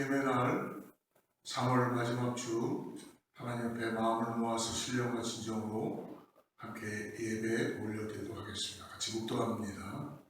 주님의 날 3월 마지막 주 하나님 앞에 마음을 모아서 신령과 진정으로 함께 예배 올려드리도록 하겠습니다. 같이 묵도합니다.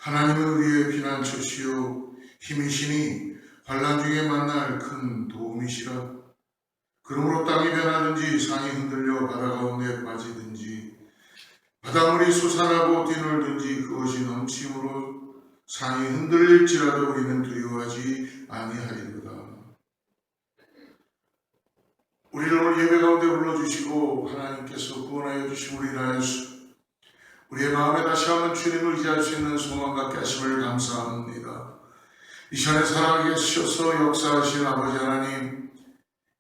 하나님은 우리의 피난처시요 힘이시니 환난 중에 만날 큰 도움이시라. 그러므로 땅이 변하든지 산이 흔들려 바다 가운데 빠지든지 바닷물이 솟아나고 뛰놀든지 그것이 넘침으로 산이 흔들릴지라도 우리는 두려워하지 아니하리로다. 우리를 오늘 예배 가운데 불러주시고 하나님께서 구원하여 주시고 우리를 우리의 마음에 다시 한번 주님을 의지할 수 있는 소망 갖게 하심을 감사합니다. 이 시간에 살아계게 하셔서 역사하신 아버지 하나님,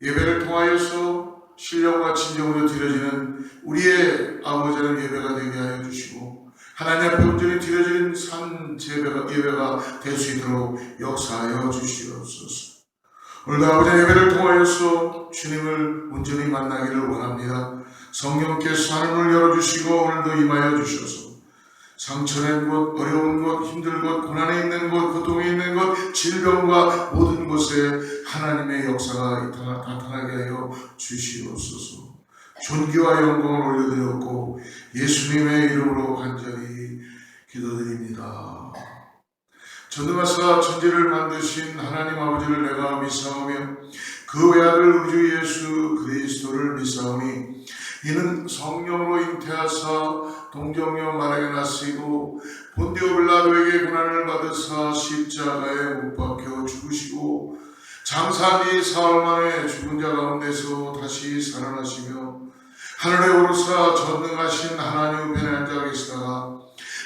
예배를 통하여서 신령과 진정으로 드려지는 우리의 아버지 하나님 예배가 되게 하여 주시고 하나님 앞에 온전히 드려지는 산 예배가 될 수 있도록 역사하여 주시옵소서. 오늘도 아버지 예배를 통하여서 주님을 온전히 만나기를 원합니다. 성령께서 하늘을 열어주시고 오늘도 임하여 주셔서 상처낸 곳, 어려운 곳, 힘든 곳, 고난에 있는 곳, 고통에 있는 곳, 질병과 모든 곳에 하나님의 역사가 나타나게 하여 주시옵소서. 존귀와 영광을 올려드렸고 예수님의 이름으로 간절히 기도드립니다. 전능하사 천지를 만드신 하나님 아버지를 내가 믿사오며 그 외아들 우리 주 예수 그리스도를 믿사오니 이는 성령으로 잉태하사 동정녀 마리아에게 나시고 본디오 빌라도에게 고난을 받으사 십자가에 못 박혀 죽으시고 장사한 지 사흘 만에 죽은 자 가운데서 다시 살아나시며 하늘에 오르사 전능하신 하나님 우편에 앉아 계시다가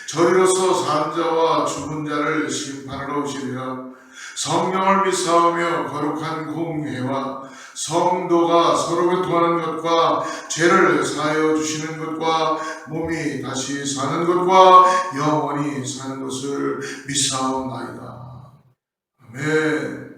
저희로서 산 자와 죽은 자를 심판하러 오시리라. 성령을 믿사오며 거룩한 공회와 성도가 서로 교통하는 것과 죄를 사하여 주시는 것과 몸이 다시 사는 것과 영원히 사는 것을 믿사옵나이다. 아멘.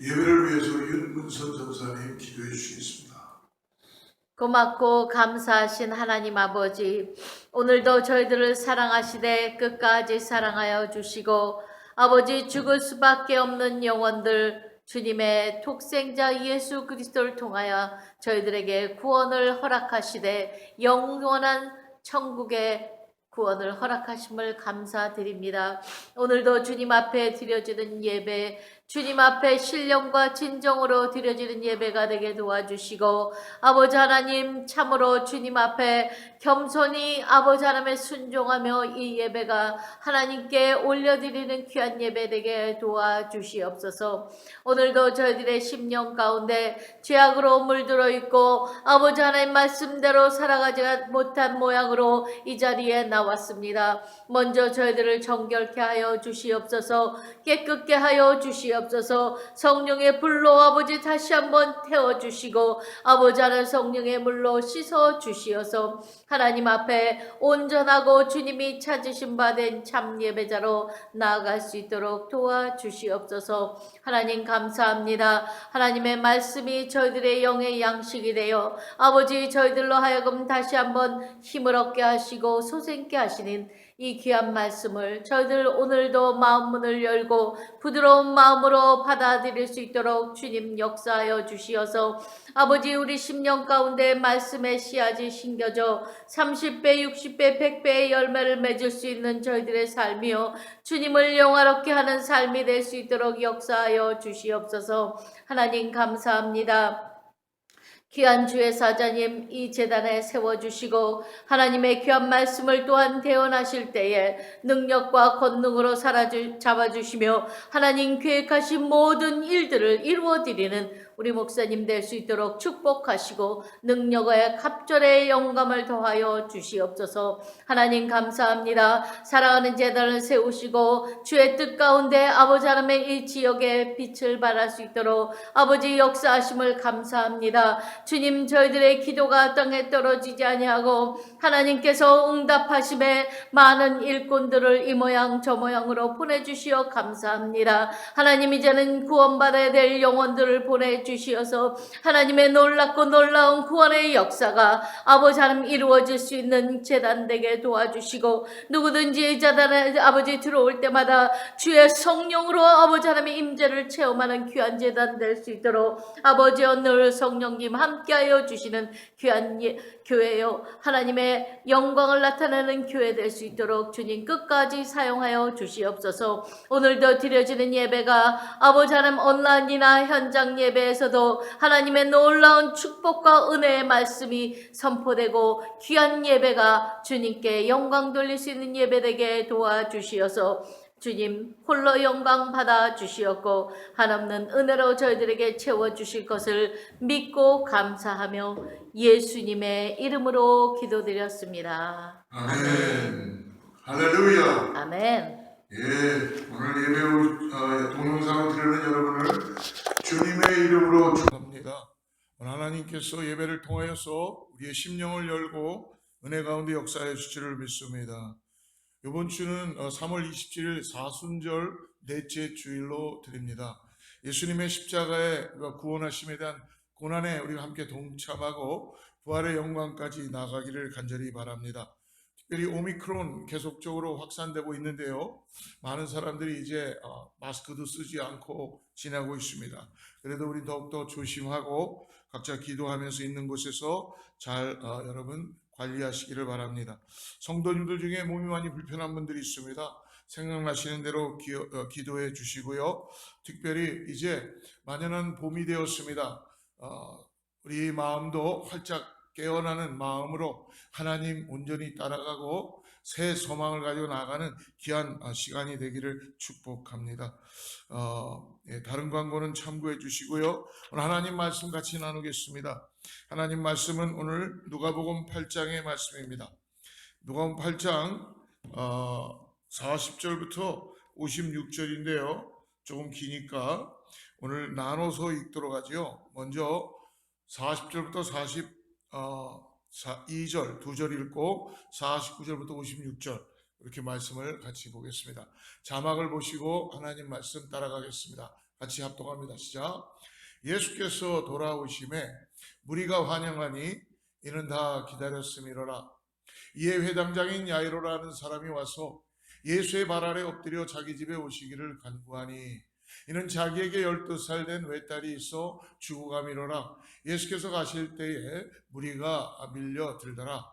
예배를 위해서 우리 윤문선 전사님 기도해 주시겠습니다. 고맙고 감사하신 하나님 아버지, 오늘도 저희들을 사랑하시되 끝까지 사랑하여 주시고 아버지 죽을 수밖에 없는 영혼들 주님의 독생자 예수 그리스도를 통하여 저희들에게 구원을 허락하시되 영원한 천국의 구원을 허락하심을 감사드립니다. 오늘도 주님 앞에 드려지는 예배, 주님 앞에 신령과 진정으로 드려지는 예배가 되게 도와주시고 아버지 하나님 참으로 주님 앞에 겸손히 아버지 하나님의 순종하며 이 예배가 하나님께 올려드리는 귀한 예배 되게 도와주시옵소서. 오늘도 저희들의 심령 가운데 죄악으로 물들어 있고 아버지 하나님 말씀대로 살아가지 못한 모양으로 이 자리에 나왔습니다. 먼저 저희들을 정결케 하여 주시옵소서. 깨끗게 하여 주시옵소서. 성령의 불로 아버지 다시 한번 태워주시고 아버지 하나님 성령의 물로 씻어 주시어서 하나님 앞에 온전하고 주님이 찾으신 바 된 참 예배자로 나아갈 수 있도록 도와주시옵소서. 하나님 감사합니다. 하나님의 말씀이 저희들의 영의 양식이 되어 아버지 저희들로 하여금 다시 한번 힘을 얻게 하시고 소생케 하시는 이 귀한 말씀을 저희들 오늘도 마음 문을 열고 부드러운 마음으로 받아들일 수 있도록 주님 역사하여 주시어서 아버지 우리 심령 가운데 말씀의 씨앗이 심겨져 30배, 60배, 100배의 열매를 맺을 수 있는 저희들의 삶이요 주님을 영화롭게 하는 삶이 될 수 있도록 역사하여 주시옵소서. 하나님 감사합니다. 귀한 주의 사자님 이 제단에 세워주시고 하나님의 귀한 말씀을 또한 대언하실 때에 능력과 권능으로 잡아주시며 하나님 계획하신 모든 일들을 이루어드리는 우리 목사님 될 수 있도록 축복하시고 능력의 갑절의 영감을 더하여 주시옵소서. 하나님 감사합니다. 사랑하는 제단을 세우시고 주의 뜻 가운데 아버지 하나님의 이 지역에 빛을 발할 수 있도록 아버지 역사하심을 감사합니다. 주님 저희들의 기도가 땅에 떨어지지 아니하고 하나님께서 응답하심에 많은 일꾼들을 이 모양 저 모양으로 보내주시어 감사합니다. 하나님 이제는 구원받아야 될 영혼들을 보내주시어서 하나님의 놀랍고 놀라운 구원의 역사가 아버지 하나님 이루어질 수 있는 제단 되게 도와주시고 누구든지 이 제단에 아버지 들어올 때마다 주의 성령으로 아버지 하나님의 임재를 체험하는 귀한 제단 될 수 있도록 아버지 오늘 성령님 함께하여 주시는 귀한 교회요 하나님의 영광을 나타내는 교회 될 수 있도록 주님 끝까지 사용하여 주시옵소서. 오늘도 드려지는 예배가 아버지 하나님 온라인이나 현장 예배에서도 하나님의 놀라운 축복과 은혜의 말씀이 선포되고 귀한 예배가 주님께 영광 돌릴 수 있는 예배 되게 도와주시어서 주님 홀로 영광 받아 주시었고 한없는 은혜로 저희들에게 채워주실 것을 믿고 감사하며 예수님의 이름으로 기도드렸습니다. 아멘. 할렐루야. 아멘. 예, 오늘 예배 동영상을 들으는 여러분을 주님의 이름으로 축복합니다. 하나님께서 예배를 통하여서 우리의 심령을 열고 은혜 가운데 역사해 주시를 믿습니다. 이번 주는 3월 27일 사순절 넷째 주일로 드립니다. 예수님의 십자가의 구원하심에 대한 고난에 우리가 함께 동참하고 부활의 영광까지 나가기를 간절히 바랍니다. 특별히 오미크론 계속적으로 확산되고 있는데요. 많은 사람들이 이제 마스크도 쓰지 않고 지나고 있습니다. 그래도 우리 더욱더 조심하고 각자 기도하면서 있는 곳에서 잘 여러분 관리하시기를 바랍니다. 성도님들 중에 몸이 많이 불편한 분들이 있습니다. 생각나시는 대로 기도해 주시고요. 특별히 이제 만연한 봄이 되었습니다. 우리 마음도 활짝 깨어나는 마음으로 하나님 온전히 따라가고 새 소망을 가지고 나아가는 귀한 시간이 되기를 축복합니다. 다른 광고는 참고해 주시고요. 오늘 하나님 말씀 같이 나누겠습니다. 하나님 말씀은 오늘 누가복음 8장의 말씀입니다. 누가복음 8장 40절부터 56절인데요. 조금 기니까 오늘 나눠서 읽도록 하죠. 먼저 40절부터 42절 두 절 읽고 49절부터 56절 이렇게 말씀을 같이 보겠습니다. 자막을 보시고 하나님 말씀 따라가겠습니다. 같이 합독합니다. 시작. 예수께서 돌아오심에 무리가 환영하니 이는 다 기다렸음이로라. 이에 회당장인 야이로라는 사람이 와서 예수의 발 아래 엎드려 자기 집에 오시기를 간구하니 이는 자기에게 12살 된 외딸이 있어 죽어감이로라. 예수께서 가실 때에 무리가 밀려들더라.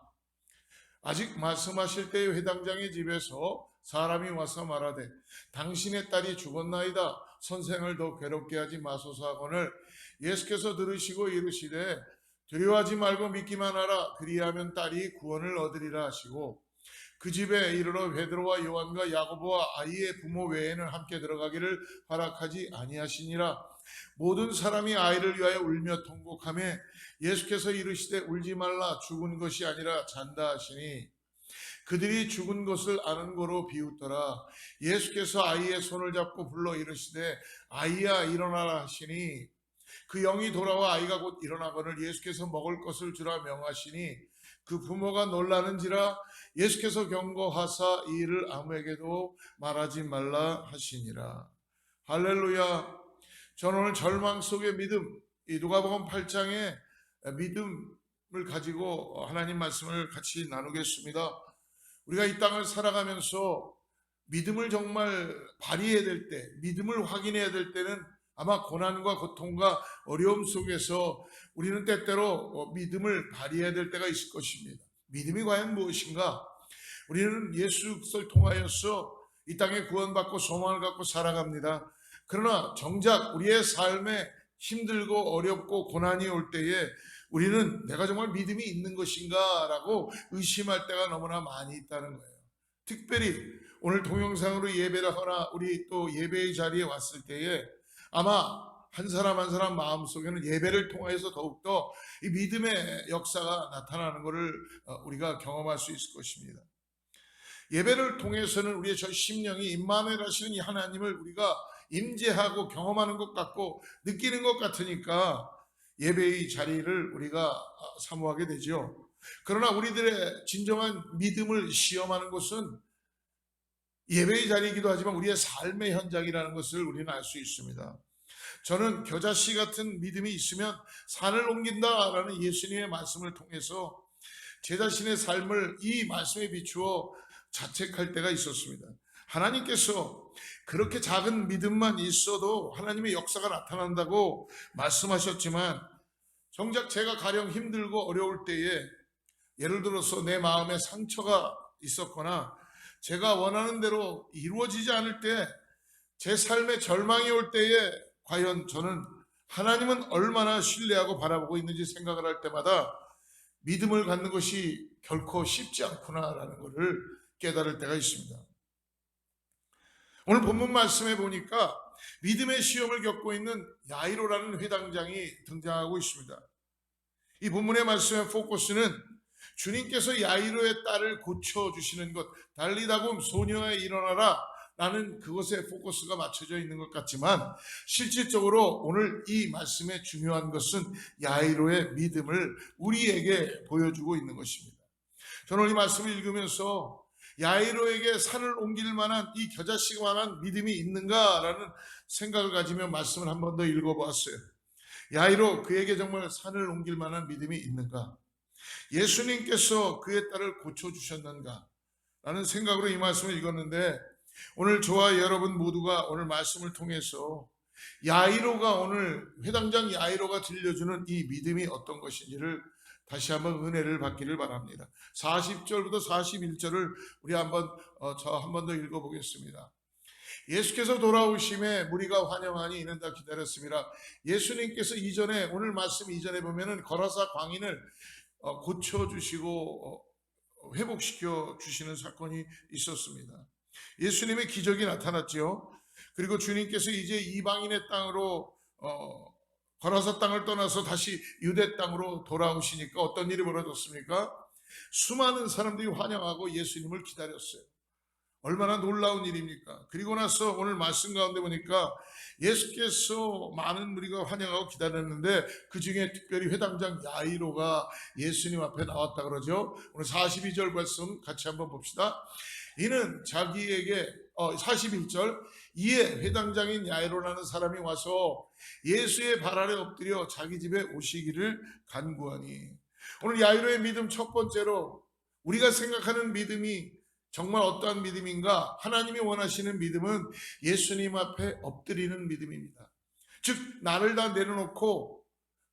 아직 말씀하실 때에 회당장의 집에서 사람이 와서 말하되 당신의 딸이 죽었나이다. 선생을 더 괴롭게 하지 마소서 하거늘 예수께서 들으시고 이르시되 두려워하지 말고 믿기만 하라. 그리하면 딸이 구원을 얻으리라 하시고 그 집에 이르러 베드로와 요한과 야고보와 아이의 부모 외에는 함께 들어가기를 허락하지 아니하시니라. 모든 사람이 아이를 위하여 울며 통곡하며 예수께서 이르시되 울지 말라. 죽은 것이 아니라 잔다 하시니 그들이 죽은 것을 아는 거로 비웃더라. 예수께서 아이의 손을 잡고 불러 이르시되 아이야 일어나라 하시니 그 영이 돌아와 아이가 곧 일어나거늘 예수께서 먹을 것을 주라 명하시니 그 부모가 놀라는지라. 예수께서 경고하사 이 일을 아무에게도 말하지 말라 하시니라. 할렐루야. 저는 오늘 절망 속의 믿음, 이 누가복음 8장의 믿음을 가지고 하나님 말씀을 같이 나누겠습니다. 우리가 이 땅을 살아가면서 믿음을 정말 발휘해야 될 때, 믿음을 확인해야 될 때는 아마 고난과 고통과 어려움 속에서 우리는 때때로 믿음을 발휘해야 될 때가 있을 것입니다. 믿음이 과연 무엇인가? 우리는 예수 그리스도를 통하여서 이 땅에 구원받고 소망을 갖고 살아갑니다. 그러나 정작 우리의 삶에 힘들고 어렵고 고난이 올 때에 우리는 내가 정말 믿음이 있는 것인가 라고 의심할 때가 너무나 많이 있다는 거예요. 특별히 오늘 동영상으로 예배를 하거나 우리 또 예배의 자리에 왔을 때에 아마 한 사람 한 사람 마음속에는 예배를 통해서 더욱더 이 믿음의 역사가 나타나는 것을 우리가 경험할 수 있을 것입니다. 예배를 통해서는 우리의 저 심령이 임마누엘 하시는 이 하나님을 우리가 임재하고 경험하는 것 같고 느끼는 것 같으니까 예배의 자리를 우리가 사모하게 되죠. 그러나 우리들의 진정한 믿음을 시험하는 것은 예배의 자리이기도 하지만 우리의 삶의 현장이라는 것을 우리는 알 수 있습니다. 저는 겨자씨 같은 믿음이 있으면 산을 옮긴다라는 예수님의 말씀을 통해서 제 자신의 삶을 이 말씀에 비추어 자책할 때가 있었습니다. 하나님께서 그렇게 작은 믿음만 있어도 하나님의 역사가 나타난다고 말씀하셨지만 정작 제가 가령 힘들고 어려울 때에 예를 들어서 내 마음에 상처가 있었거나 제가 원하는 대로 이루어지지 않을 때 제 삶에 절망이 올 때에 과연 저는 하나님은 얼마나 신뢰하고 바라보고 있는지 생각을 할 때마다 믿음을 갖는 것이 결코 쉽지 않구나라는 것을 깨달을 때가 있습니다. 오늘 본문 말씀에 보니까 믿음의 시험을 겪고 있는 야이로라는 회당장이 등장하고 있습니다. 이 본문의 말씀의 포커스는 주님께서 야이로의 딸을 고쳐주시는 것, 달리다굼 소녀에 일어나라 라는 그것에 포커스가 맞춰져 있는 것 같지만 실질적으로 오늘 이 말씀의 중요한 것은 야이로의 믿음을 우리에게 보여주고 있는 것입니다. 저는 이 말씀을 읽으면서 야이로에게 산을 옮길 만한 이 겨자씨만한 믿음이 있는가라는 생각을 가지며 말씀을 한 번 더 읽어보았어요. 야이로, 그에게 정말 산을 옮길 만한 믿음이 있는가? 예수님께서 그의 딸을 고쳐주셨는가? 라는 생각으로 이 말씀을 읽었는데 오늘 저와 여러분 모두가 오늘 말씀을 통해서 야이로가 오늘 회당장 야이로가 들려주는 이 믿음이 어떤 것인지를 다시 한번 은혜를 받기를 바랍니다. 40절부터 41절을 우리 한 번 더 읽어보겠습니다. 예수께서 돌아오심에 무리가 환영하니 이는 다 기다렸습니다. 예수님께서 이전에 오늘 말씀 이전에 보면은 거라사 광인을 고쳐주시고 회복시켜 주시는 사건이 있었습니다. 예수님의 기적이 나타났지요. 그리고 주님께서 이제 이방인의 땅으로 거라사 땅을 떠나서 다시 유대 땅으로 돌아오시니까 어떤 일이 벌어졌습니까? 수많은 사람들이 환영하고 예수님을 기다렸어요. 얼마나 놀라운 일입니까? 그리고 나서 오늘 말씀 가운데 보니까 예수께서 많은 무리가 환영하고 기다렸는데 그 중에 특별히 회당장 야이로가 예수님 앞에 나왔다 그러죠. 오늘 42절 말씀 같이 한번 봅시다. 이는 자기에게 41절 이에 회당장인 야이로라는 사람이 와서 예수의 발 아래 엎드려 자기 집에 오시기를 간구하니 오늘 야이로의 믿음 첫 번째로 우리가 생각하는 믿음이 정말 어떠한 믿음인가? 하나님이 원하시는 믿음은 예수님 앞에 엎드리는 믿음입니다. 즉 나를 다 내려놓고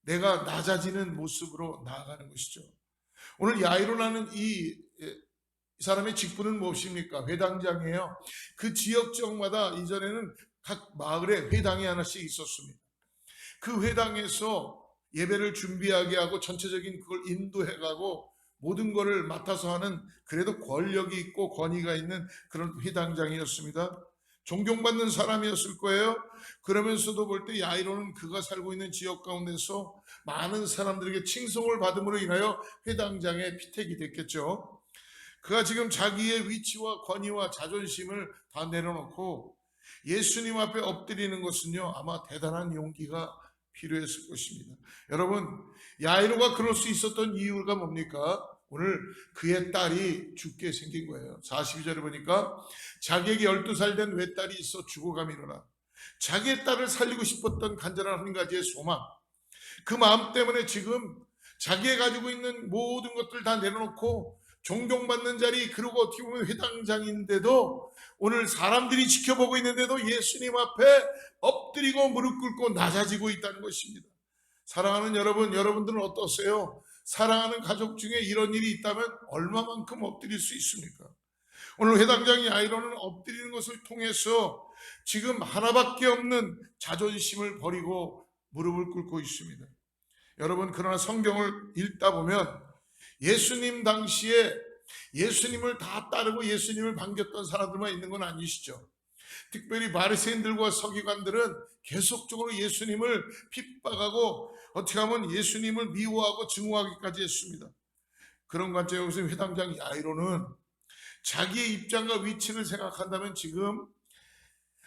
내가 낮아지는 모습으로 나아가는 것이죠. 오늘 야이로라는 이 사람의 직분은 무엇입니까? 회당장이에요. 그 지역적마다 이전에는 각 마을에 회당이 하나씩 있었습니다. 그 회당에서 예배를 준비하게 하고 전체적인 그걸 인도해가고 모든 것을 맡아서 하는 그래도 권력이 있고 권위가 있는 그런 회당장이었습니다. 존경받는 사람이었을 거예요. 그러면서도 볼 때 야이로는 그가 살고 있는 지역 가운데서 많은 사람들에게 칭송을 받음으로 인하여 회당장의 피택이 됐겠죠. 그가 지금 자기의 위치와 권위와 자존심을 다 내려놓고 예수님 앞에 엎드리는 것은요 아마 대단한 용기가 필요했을 것입니다. 여러분, 야이로가 그럴 수 있었던 이유가 뭡니까? 오늘 그의 딸이 죽게 생긴 거예요. 42절에 보니까 자기에게 12살 된 외딸이 있어 죽어가미로라. 자기의 딸을 살리고 싶었던 간절한 한 가지의 소망, 그 마음 때문에 지금 자기가 가지고 있는 모든 것들 다 내려놓고 존경받는 자리, 그리고 어떻게 보면 회당장인데도 오늘 사람들이 지켜보고 있는데도 예수님 앞에 엎드리고 무릎 꿇고 낮아지고 있다는 것입니다. 사랑하는 여러분, 여러분들은 어떠세요? 사랑하는 가족 중에 이런 일이 있다면 얼마만큼 엎드릴 수 있습니까? 오늘 회당장 야이로는 엎드리는 것을 통해서 지금 하나밖에 없는 자존심을 버리고 무릎을 꿇고 있습니다. 여러분, 그러나 성경을 읽다 보면 예수님 당시에 예수님을 다 따르고 예수님을 반겼던 사람들만 있는 건 아니시죠. 특별히 바리새인들과 서기관들은 계속적으로 예수님을 핍박하고 어떻게 하면 예수님을 미워하고 증오하기까지 했습니다. 그런 관점에서 회당장 야이로는 자기의 입장과 위치를 생각한다면 지금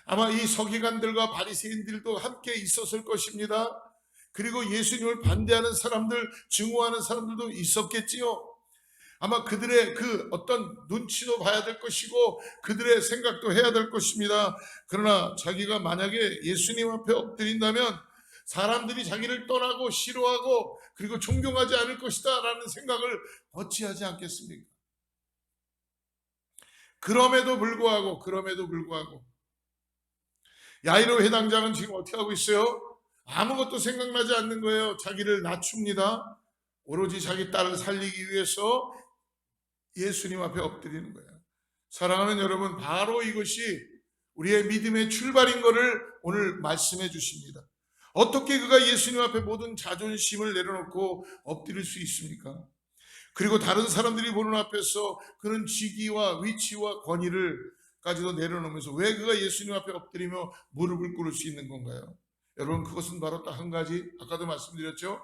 아마 이 서기관들과 바리새인들도 함께 있었을 것입니다. 그리고 예수님을 반대하는 사람들, 증오하는 사람들도 있었겠지요. 아마 그들의 그 어떤 눈치도 봐야 될 것이고 그들의 생각도 해야 될 것입니다. 그러나 자기가 만약에 예수님 앞에 엎드린다면 사람들이 자기를 떠나고 싫어하고 그리고 존경하지 않을 것이다 라는 생각을 어찌하지 않겠습니까? 그럼에도 불구하고 야이로 회당장은 지금 어떻게 하고 있어요? 아무것도 생각나지 않는 거예요. 자기를 낮춥니다. 오로지 자기 딸을 살리기 위해서 예수님 앞에 엎드리는 거예요. 사랑하는 여러분, 바로 이것이 우리의 믿음의 출발인 것을 오늘 말씀해 주십니다. 어떻게 그가 예수님 앞에 모든 자존심을 내려놓고 엎드릴 수 있습니까? 그리고 다른 사람들이 보는 앞에서 그런 직위와 위치와 권위를 까지도 내려놓으면서 왜 그가 예수님 앞에 엎드리며 무릎을 꿇을 수 있는 건가요? 여러분, 그것은 바로 딱 한 가지, 아까도 말씀드렸죠.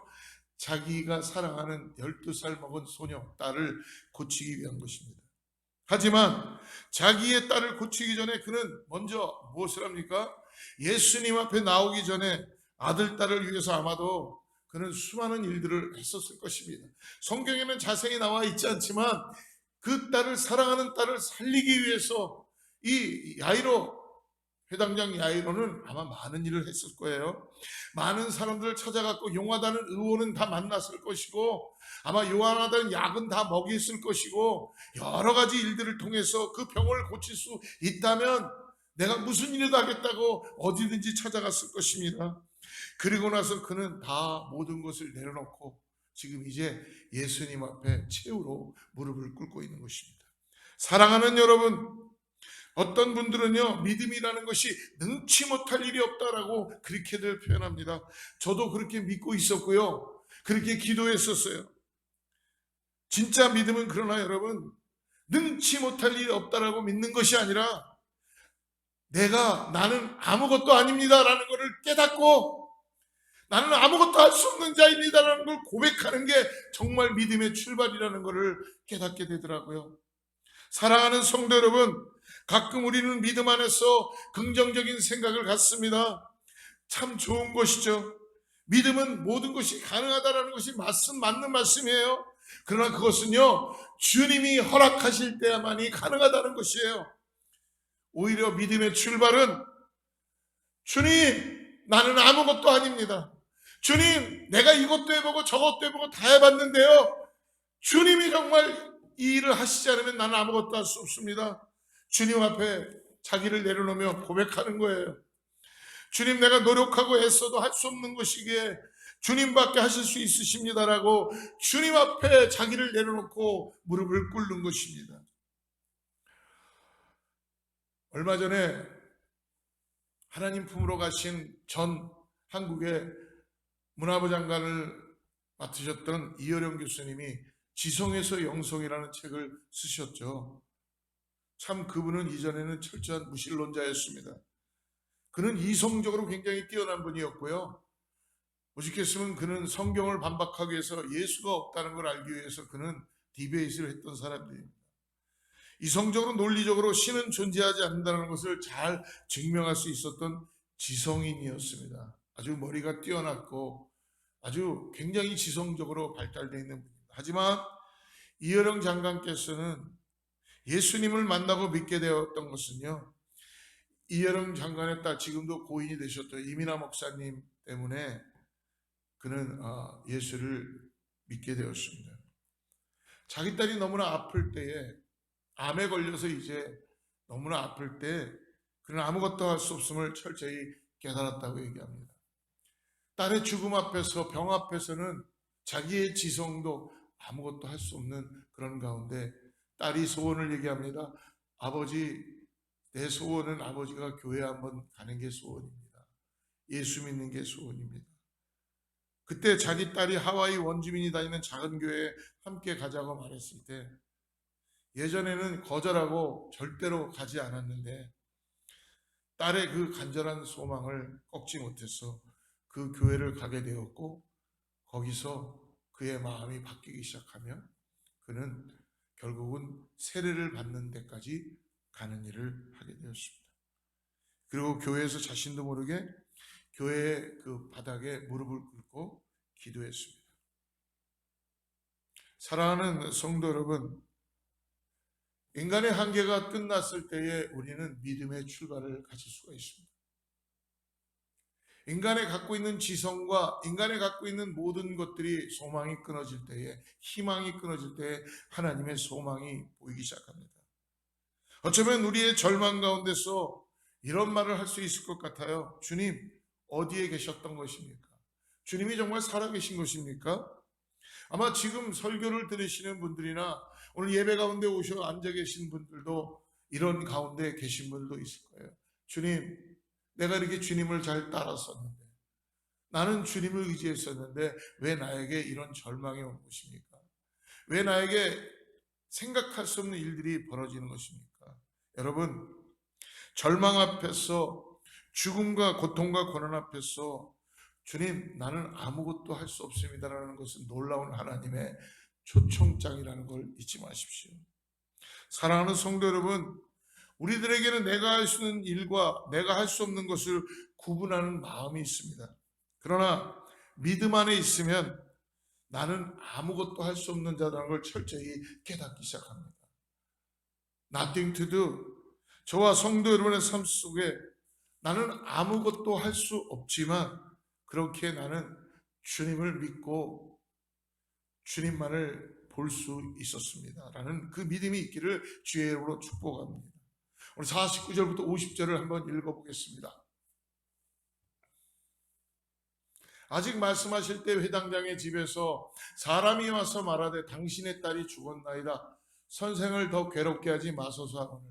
자기가 사랑하는 12살 먹은 소녀, 딸을 고치기 위한 것입니다. 하지만 자기의 딸을 고치기 전에 그는 먼저 무엇을 합니까? 예수님 앞에 나오기 전에 아들, 딸을 위해서 아마도 그는 수많은 일들을 했었을 것입니다. 성경에는 자세히 나와 있지 않지만 그 딸을, 사랑하는 딸을 살리기 위해서 이 야이로, 회당장 야이로는 아마 많은 일을 했을 거예요. 많은 사람들을 찾아갔고 용하다는 의원은 다 만났을 것이고 아마 요한하다는 약은 다 먹였을 것이고 여러 가지 일들을 통해서 그 병을 고칠 수 있다면 내가 무슨 일이도 하겠다고 어디든지 찾아갔을 것입니다. 그리고 나서 그는 다 모든 것을 내려놓고 지금 이제 예수님 앞에 최후로 무릎을 꿇고 있는 것입니다. 사랑하는 여러분, 어떤 분들은요 믿음이라는 것이 능치 못할 일이 없다라고 그렇게들 표현합니다. 저도 그렇게 믿고 있었고요, 그렇게 기도했었어요. 진짜 믿음은 그러나 여러분, 능치 못할 일이 없다라고 믿는 것이 아니라 나는 아무것도 아닙니다라는 것을 깨닫고 나는 아무것도 할 수 없는 자입니다라는 걸 고백하는 게 정말 믿음의 출발이라는 것을 깨닫게 되더라고요. 사랑하는 성도 여러분, 가끔 우리는 믿음 안에서 긍정적인 생각을 갖습니다. 참 좋은 것이죠. 믿음은 모든 것이 가능하다는 것이 맞는 말씀이에요. 그러나 그것은요 주님이 허락하실 때야만이 가능하다는 것이에요. 오히려 믿음의 출발은 주님, 나는 아무것도 아닙니다. 주님, 내가 이것도 해보고 저것도 해보고 다 해봤는데요, 주님이 정말 이 일을 하시지 않으면 나는 아무것도 할 수 없습니다. 주님 앞에 자기를 내려놓으며 고백하는 거예요. 주님, 내가 노력하고 애써도 할 수 없는 것이기에 주님밖에 하실 수 있으십니다라고 주님 앞에 자기를 내려놓고 무릎을 꿇는 것입니다. 얼마 전에 하나님 품으로 가신 전 한국의 문화부 장관을 맡으셨던 이어령 교수님이 지성에서 영성이라는 책을 쓰셨죠. 참 그분은 이전에는 철저한 무신론자였습니다. 그는 이성적으로 굉장히 뛰어난 분이었고요. 오직했으면 그는 성경을 반박하기 위해서 예수가 없다는 걸 알기 위해서 그는 디베이트를 했던 사람들입니다. 이성적으로 논리적으로 신은 존재하지 않는다는 것을 잘 증명할 수 있었던 지성인이었습니다. 아주 머리가 뛰어났고 아주 굉장히 지성적으로 발달되어 있는 분입니다. 하지만 이어령 장관께서는 예수님을 만나고 믿게 되었던 것은요, 이여령 장관의 딸, 지금도 고인이 되셨던 이민아 목사님 때문에 그는 예수를 믿게 되었습니다. 자기 딸이 너무나 아플 때에, 암에 걸려서 이제 너무나 아플 때 그는 아무것도 할 수 없음을 철저히 깨달았다고 얘기합니다. 딸의 죽음 앞에서, 병 앞에서는 자기의 지성도 아무것도 할 수 없는 그런 가운데 딸이 소원을 얘기합니다. 아버지, 내 소원은 아버지가 교회 한번 가는 게 소원입니다. 예수 믿는 게 소원입니다. 그때 자기 딸이 하와이 원주민이 다니는 작은 교회에 함께 가자고 말했을 때 예전에는 거절하고 절대로 가지 않았는데 딸의 그 간절한 소망을 꺾지 못해서 그 교회를 가게 되었고 거기서 그의 마음이 바뀌기 시작하며 그는 결국은 세례를 받는 데까지 가는 일을 하게 되었습니다. 그리고 교회에서 자신도 모르게 교회의 그 바닥에 무릎을 꿇고 기도했습니다. 사랑하는 성도 여러분, 인간의 한계가 끝났을 때에 우리는 믿음의 출발을 가질 수가 있습니다. 인간이 갖고 있는 지성과 인간이 갖고 있는 모든 것들이 소망이 끊어질 때에, 희망이 끊어질 때에 하나님의 소망이 보이기 시작합니다. 어쩌면 우리의 절망 가운데서 이런 말을 할 수 있을 것 같아요. 주님, 어디에 계셨던 것입니까? 주님이 정말 살아계신 것입니까? 아마 지금 설교를 들으시는 분들이나 오늘 예배 가운데 오셔 앉아 계신 분들도 이런 가운데 계신 분들도 있을 거예요. 주님, 내가 이렇게 주님을 잘 따랐었는데, 나는 주님을 의지했었는데 왜 나에게 이런 절망이 온 것입니까? 왜 나에게 생각할 수 없는 일들이 벌어지는 것입니까? 여러분, 절망 앞에서, 죽음과 고통과 고난 앞에서 주님, 나는 아무것도 할 수 없습니다라는 것은 놀라운 하나님의 초청장이라는 걸 잊지 마십시오. 사랑하는 성도 여러분, 우리들에게는 내가 할 수 있는 일과 내가 할 수 없는 것을 구분하는 마음이 있습니다. 그러나 믿음 안에 있으면 나는 아무것도 할 수 없는 자라는 걸 철저히 깨닫기 시작합니다. Nothing to do. 저와 성도 여러분의 삶 속에 나는 아무것도 할 수 없지만 그렇게 나는 주님을 믿고 주님만을 볼 수 있었습니다 라는 그 믿음이 있기를 주의 이름으로 축복합니다. 오늘 49절부터 50절을 한번 읽어보겠습니다. 아직 말씀하실 때 회당장의 집에서 사람이 와서 말하되 당신의 딸이 죽었나이다. 선생을 더 괴롭게 하지 마소서 하거늘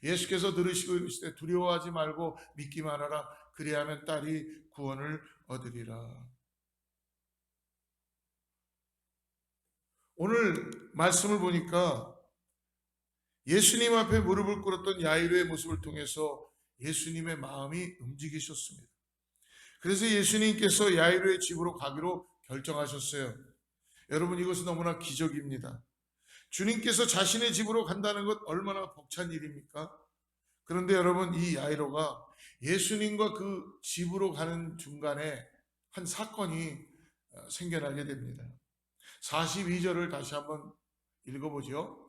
예수께서 들으시고 이르시되 두려워하지 말고 믿기만 하라. 그리하면 딸이 구원을 얻으리라. 오늘 말씀을 보니까 예수님 앞에 무릎을 꿇었던 야이로의 모습을 통해서 예수님의 마음이 움직이셨습니다. 그래서 예수님께서 야이로의 집으로 가기로 결정하셨어요. 여러분, 이것은 너무나 기적입니다. 주님께서 자신의 집으로 간다는 것 얼마나 벅찬 일입니까? 그런데 여러분, 이 야이로가 예수님과 그 집으로 가는 중간에 한 사건이 생겨나게 됩니다. 42절을 다시 한번 읽어보죠.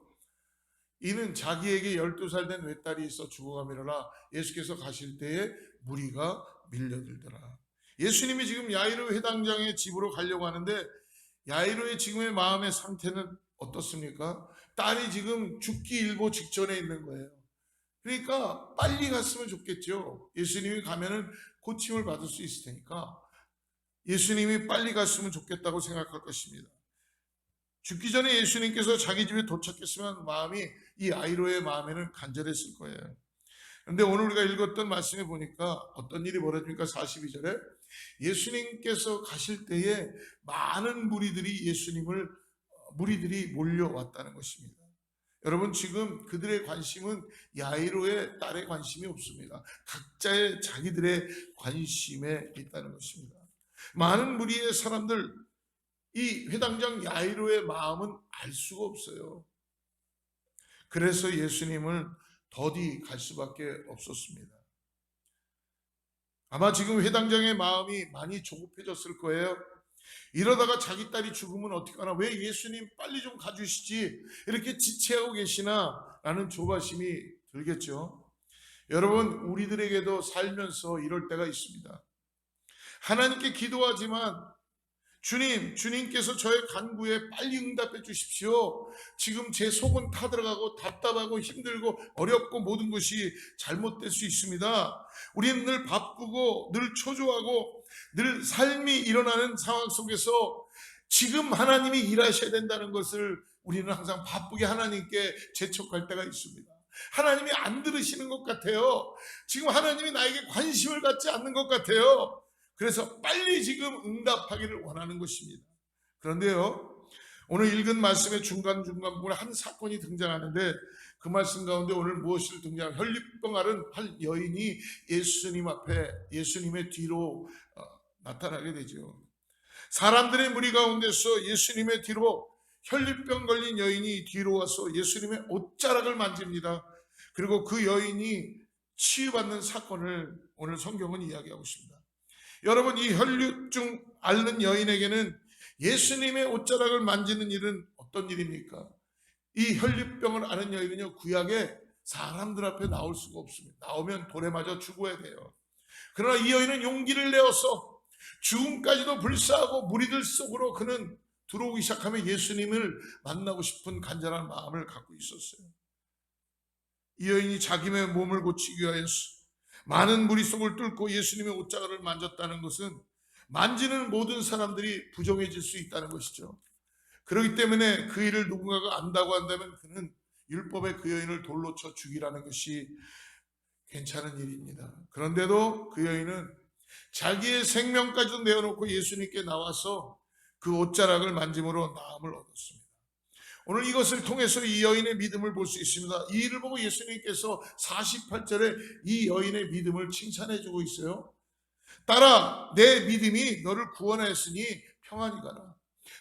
이는 자기에게 12살 된 외딸이 있어 죽어가미로라. 예수께서 가실 때에 무리가 밀려들더라. 예수님이 지금 야이로 회당장의 집으로 가려고 하는데 야이로의 지금의 마음의 상태는 어떻습니까? 딸이 지금 죽기 일보 직전에 있는 거예요. 그러니까 빨리 갔으면 좋겠죠. 예수님이 가면은 고침을 받을 수 있을 테니까 예수님이 빨리 갔으면 좋겠다고 생각할 것입니다. 죽기 전에 예수님께서 자기 집에 도착했으면 마음이 이 야이로의 마음에는 간절했을 거예요. 그런데 오늘 우리가 읽었던 말씀에 보니까 어떤 일이 벌어집니까? 42절에 예수님께서 가실 때에 많은 무리들이 몰려왔다는 것입니다. 여러분, 지금 그들의 관심은 야이로의 딸의 관심이 없습니다. 각자의 자기들의 관심에 있다는 것입니다. 많은 무리의 사람들, 이 회당장 야이로의 마음은 알 수가 없어요. 그래서 예수님을 더디 갈 수밖에 없었습니다. 아마 지금 회당장의 마음이 많이 조급해졌을 거예요. 이러다가 자기 딸이 죽으면 어떡하나, 왜 예수님 빨리 좀 가주시지, 이렇게 지체하고 계시나 라는 조바심이 들겠죠. 여러분, 우리들에게도 살면서 이럴 때가 있습니다. 하나님께 기도하지만 주님께서 저의 간구에 빨리 응답해 주십시오. 지금 제 속은 타들어가고 답답하고 힘들고 어렵고 모든 것이 잘못될 수 있습니다. 우리는 늘 바쁘고 늘 초조하고 늘 삶이 일어나는 상황 속에서 지금 하나님이 일하셔야 된다는 것을 우리는 항상 바쁘게 하나님께 재촉할 때가 있습니다. 하나님이 안 들으시는 것 같아요. 지금 하나님이 나에게 관심을 갖지 않는 것 같아요. 그래서 빨리 지금 응답하기를 원하는 것입니다. 그런데요, 오늘 읽은 말씀의 중간중간 부분에 한 사건이 등장하는데 그 말씀 가운데 오늘 무엇을 등장하면 혈류병 앓은 한 여인이 예수님 앞에, 예수님의 뒤로 나타나게 되죠. 사람들의 무리 가운데서 예수님의 뒤로 혈류병 걸린 여인이 뒤로 와서 예수님의 옷자락을 만집니다. 그리고 그 여인이 치유받는 사건을 오늘 성경은 이야기하고 있습니다. 여러분, 이 혈류증 앓는 여인에게는 예수님의 옷자락을 만지는 일은 어떤 일입니까? 이 혈류병을 앓는 여인은요, 구약에 사람들 앞에 나올 수가 없습니다. 나오면 돌에 맞아 죽어야 돼요. 그러나 이 여인은 용기를 내어서 죽음까지도 불사하고 무리들 속으로 그는 들어오기 시작하면 예수님을 만나고 싶은 간절한 마음을 갖고 있었어요. 이 여인이 자기의 몸을 고치기 위하여서 많은 무리 속을 뚫고 예수님의 옷자락을 만졌다는 것은 만지는 모든 사람들이 부정해질 수 있다는 것이죠. 그렇기 때문에 그 일을 누군가가 안다고 한다면 그는 율법에 그 여인을 돌로 쳐 죽이라는 것이 괜찮은 일입니다. 그런데도 그 여인은 자기의 생명까지도 내어놓고 예수님께 나와서 그 옷자락을 만짐으로 나음을 얻었습니다. 오늘 이것을 통해서 이 여인의 믿음을 볼 수 있습니다. 이 일을 보고 예수님께서 48절에 이 여인의 믿음을 칭찬해 주고 있어요. 딸아, 내 믿음이 너를 구원하였으니 평안히 가라.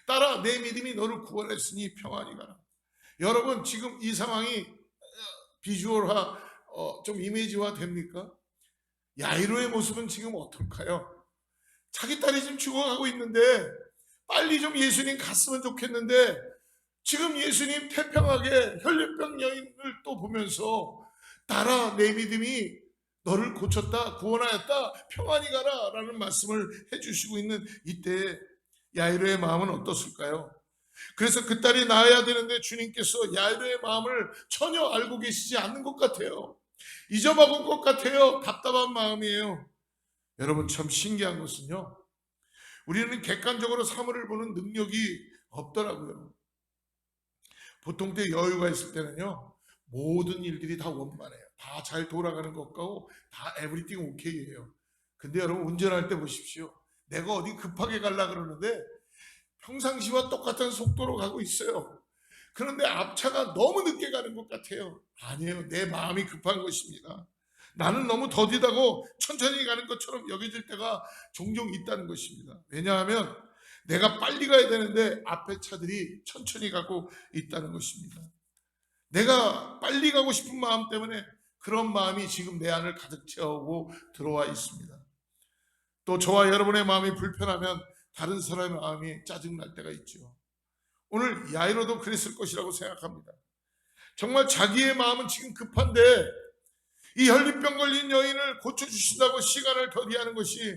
딸아, 내 믿음이 너를 구원했으니 평안히 가라. 여러분, 지금 이 상황이 비주얼화, 좀 이미지화 됩니까? 야이로의 모습은 지금 어떨까요? 자기 딸이 지금 죽어가고 있는데 빨리 좀 예수님 갔으면 좋겠는데 지금 예수님 태평하게 혈류병 여인을 또 보면서 딸아, 내 믿음이 너를 고쳤다, 구원하였다, 평안히 가라 라는 말씀을 해주시고 있는 이때에 야이로의 마음은 어떻을까요? 그래서 그 딸이 낳아야 되는데 주님께서 야이로의 마음을 전혀 알고 계시지 않는 것 같아요. 잊어먹은 것 같아요. 답답한 마음이에요. 여러분, 참 신기한 것은요, 우리는 객관적으로 사물을 보는 능력이 없더라고요. 보통 때 여유가 있을 때는요, 모든 일들이 다 원만해요. 다 잘 돌아가는 것 같고 다 에브리띵 오케이예요. 근데 여러분, 운전할 때 보십시오. 내가 어디 급하게 가려고 그러는데 평상시와 똑같은 속도로 가고 있어요. 그런데 앞차가 너무 늦게 가는 것 같아요. 아니에요. 내 마음이 급한 것입니다. 나는 너무 더디다고 천천히 가는 것처럼 여겨질 때가 종종 있다는 것입니다. 왜냐하면 내가 빨리 가야 되는데 앞에 차들이 천천히 가고 있다는 것입니다. 내가 빨리 가고 싶은 마음 때문에 그런 마음이 지금 내 안을 가득 채우고 들어와 있습니다. 또 저와 여러분의 마음이 불편하면 다른 사람의 마음이 짜증날 때가 있죠. 오늘 야이로도 그랬을 것이라고 생각합니다. 정말 자기의 마음은 지금 급한데 이 혈류병 걸린 여인을 고쳐주신다고 시간을 더디하는 것이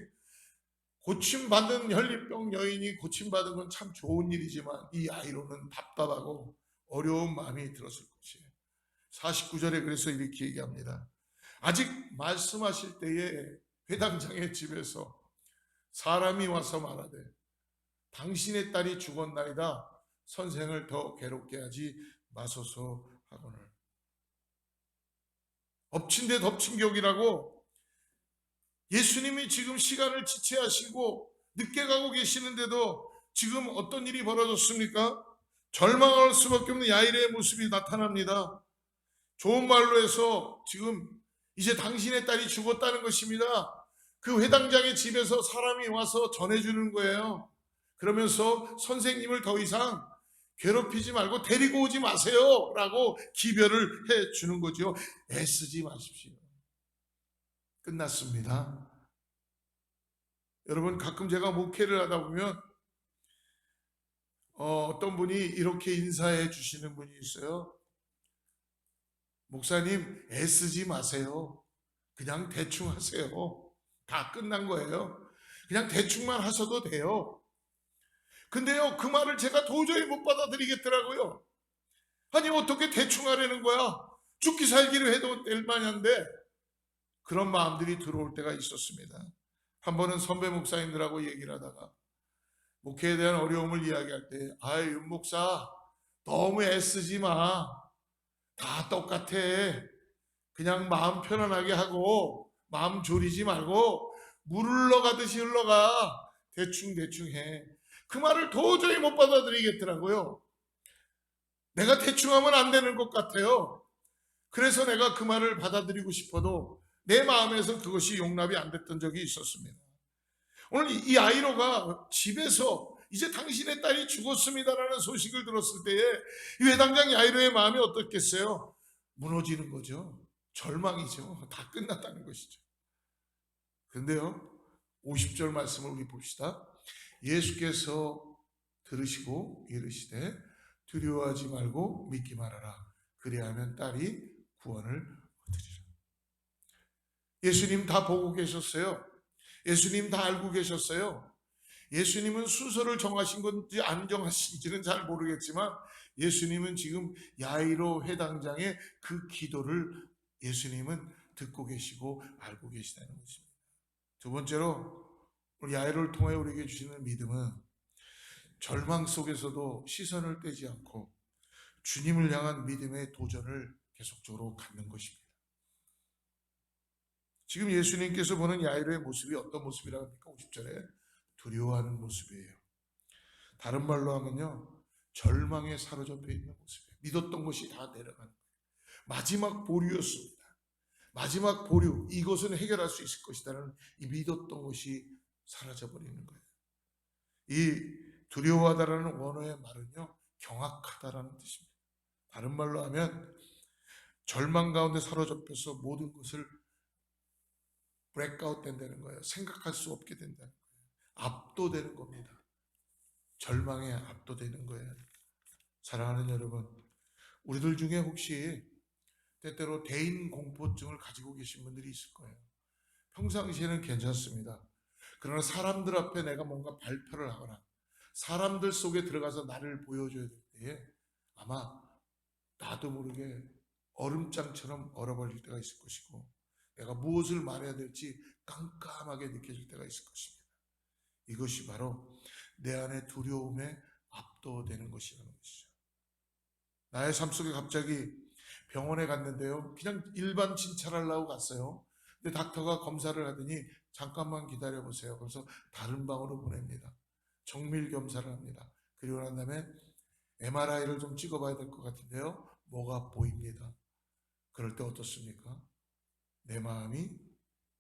고침받은 혈리병 여인이 고침받은 건 참 좋은 일이지만 이 야이로는 답답하고 어려운 마음이 들었을 것이에요. 49절에 그래서 이렇게 얘기합니다. 아직 말씀하실 때에 회당장의 집에서 사람이 와서 말하되 당신의 딸이 죽었나이다. 선생을 더 괴롭게 하지 마소서 하거늘. 엎친 데 덮친 격이라고 예수님이 지금 시간을 지체하시고 늦게 가고 계시는데도 지금 어떤 일이 벌어졌습니까? 절망할 수밖에 없는 야이로의 모습이 나타납니다. 좋은 말로 해서 지금 이제 당신의 딸이 죽었다는 것입니다. 그 회당장의 집에서 사람이 와서 전해주는 거예요. 그러면서 선생님을 더 이상 괴롭히지 말고 데리고 오지 마세요 라고 기별을 해주는 거죠. 애쓰지 마십시오. 끝났습니다. 여러분, 가끔 제가 목회를 하다 보면 어떤 분이 이렇게 인사해 주시는 분이 있어요. 목사님, 애쓰지 마세요. 그냥 대충 하세요. 다 끝난 거예요. 그냥 대충만 하셔도 돼요. 근데요, 그 말을 제가 도저히 못 받아들이겠더라고요. 아니, 어떻게 대충 하려는 거야? 죽기 살기를 해도 될 만한데. 그런 마음들이 들어올 때가 있었습니다. 한 번은 선배 목사님들하고 얘기를 하다가 목회에 대한 어려움을 이야기할 때, 윤 목사, 너무 애쓰지 마. 다 똑같아. 그냥 마음 편안하게 하고 마음 졸이지 말고 물 흘러가듯이 흘러가. 대충 해. 그 말을 도저히 못 받아들이겠더라고요. 내가 대충 하면 안 되는 것 같아요. 그래서 내가 그 말을 받아들이고 싶어도 내 마음에서 그것이 용납이 안 됐던 적이 있었습니다. 오늘 이 야이로가 집에서 이제 당신의 딸이 죽었습니다라는 소식을 들었을 때에 이 회당장 야이로의 마음이 어떻겠어요? 무너지는 거죠. 절망이죠. 다 끝났다는 것이죠. 그런데요, 50절 말씀을 우리 봅시다. 예수께서 들으시고 이르시되 두려워하지 말고 믿기 말아라. 그리하면 딸이 구원을 얻으리라. 예수님 다 보고 계셨어요. 예수님 다 알고 계셨어요. 예수님은 순서를 정하신 건지 안 정하신지는 잘 모르겠지만 예수님은 지금 야이로 회당장의 그 기도를 예수님은 듣고 계시고 알고 계시다는 것입니다. 두 번째로 우리 야이로를 통해 우리에게 주시는 믿음은 절망 속에서도 시선을 떼지 않고 주님을 향한 믿음의 도전을 계속적으로 갖는 것입니다. 지금 예수님께서 보는 야이로의 모습이 어떤 모습이라고 합니까? 50절에 두려워하는 모습이에요. 다른 말로 하면요, 절망에 사로잡혀 있는 모습이에요. 믿었던 것이 다 내려가는 거예요. 마지막 보류였습니다. 마지막 보류, 이것은 해결할 수 있을 것이다라는 이 믿었던 것이 사라져버리는 거예요. 이 두려워하다라는 원어의 말은요, 경악하다라는 뜻입니다. 다른 말로 하면 절망 가운데 사로잡혀서 모든 것을 브레이크아웃 된다는 거예요. 생각할 수 없게 된다는 거예요. 압도되는 겁니다. 절망에 압도되는 거예요. 사랑하는 여러분, 우리들 중에 혹시 때때로 대인 공포증을 가지고 계신 분들이 있을 거예요. 평상시에는 괜찮습니다. 그러나 사람들 앞에 내가 뭔가 발표를 하거나 사람들 속에 들어가서 나를 보여줘야 될 때에 아마 나도 모르게 얼음장처럼 얼어버릴 때가 있을 것이고 내가 무엇을 말해야 될지 깜깜하게 느껴질 때가 있을 것입니다. 이것이 바로 내 안의 두려움에 압도되는 것이라는 것이죠. 나의 삶 속에 갑자기 병원에 갔는데요, 그냥 일반 진찰하려고 갔어요. 근데 닥터가 검사를 하더니 잠깐만 기다려보세요. 그래서 다른 방으로 보냅니다. 정밀 검사를 합니다. 그리고 난 다음에 MRI를 좀 찍어봐야 될 것 같은데요, 뭐가 보입니다. 그럴 때 어떻습니까? 내 마음이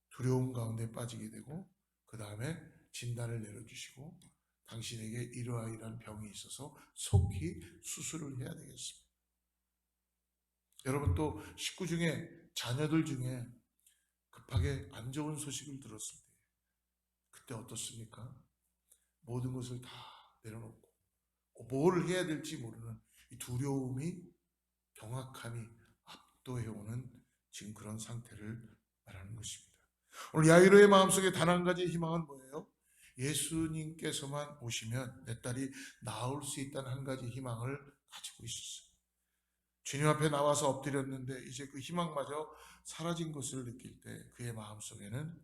두려움 가운데 빠지게 되고 그 다음에 진단을 내려주시고 당신에게 이러이러한 병이 있어서 속히 수술을 해야 되겠습니다. 여러분, 또 식구 중에 자녀들 중에 급하게 안 좋은 소식을 들었을 때 그때 어떻습니까? 모든 것을 다 내려놓고 뭘 해야 될지 모르는 이 두려움이, 경악함이 압도해오는 지금 그런 상태를 말하는 것입니다. 오늘 야이로의 마음속에 단 한 가지 희망은 뭐예요? 예수님께서만 오시면 내 딸이 나을 수 있다는 한 가지 희망을 가지고 있었어요. 주님 앞에 나와서 엎드렸는데 이제 그 희망마저 사라진 것을 느낄 때 그의 마음속에는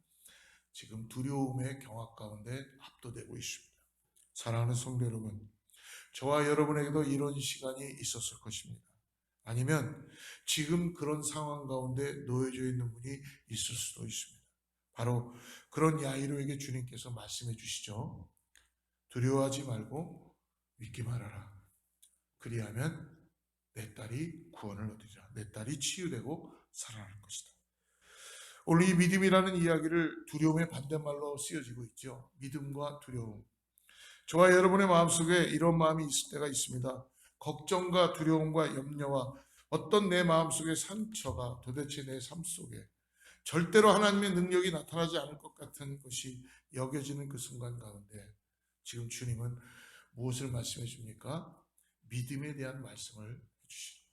지금 두려움의 경악 가운데 압도되고 있습니다. 사랑하는 성도 여러분, 저와 여러분에게도 이런 시간이 있었을 것입니다. 아니면 지금 그런 상황 가운데 놓여져 있는 분이 있을 수도 있습니다. 바로 그런 야이로에게 주님께서 말씀해 주시죠. 두려워하지 말고 믿기 말아라. 그리하면 내 딸이 구원을 얻으리라. 내 딸이 치유되고 살아날 것이다. 오늘 이 믿음이라는 이야기를 두려움의 반대말로 쓰여지고 있죠. 믿음과 두려움. 저와 여러분의 마음속에 이런 마음이 있을 때가 있습니다. 걱정과 두려움과 염려와 어떤 내 마음속의 상처가 도대체 내 삶 속에 절대로 하나님의 능력이 나타나지 않을 것 같은 것이 여겨지는 그 순간 가운데 지금 주님은 무엇을 말씀해 줍니까? 믿음에 대한 말씀을 해주십니다.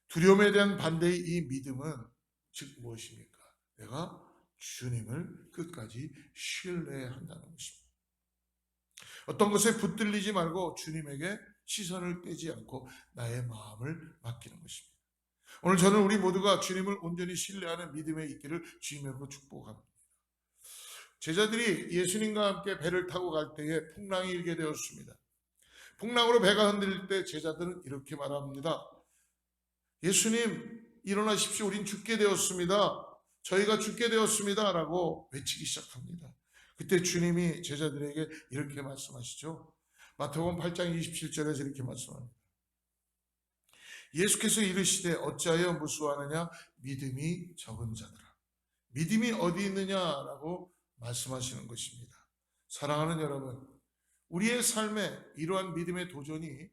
두려움에 대한 반대의 이 믿음은 즉 무엇입니까? 내가 주님을 끝까지 신뢰한다는 것입니다. 어떤 것에 붙들리지 말고 주님에게 시선을 떼지 않고 나의 마음을 맡기는 것입니다. 오늘 저는 우리 모두가 주님을 온전히 신뢰하는 믿음에 있기를 주님으로 축복합니다. 제자들이 예수님과 함께 배를 타고 갈 때에 풍랑이 일게 되었습니다. 풍랑으로 배가 흔들릴 때 제자들은 이렇게 말합니다. 예수님 일어나십시오. 우린 죽게 되었습니다. 저희가 죽게 되었습니다. 라고 외치기 시작합니다. 그때 주님이 제자들에게 이렇게 말씀하시죠. 마태복음 8장 27절에서 이렇게 말씀합니다. 예수께서 이르시되 어찌하여 무수하느냐 믿음이 적은 자들아. 믿음이 어디 있느냐라고 말씀하시는 것입니다. 사랑하는 여러분, 우리의 삶에 이러한 믿음의 도전이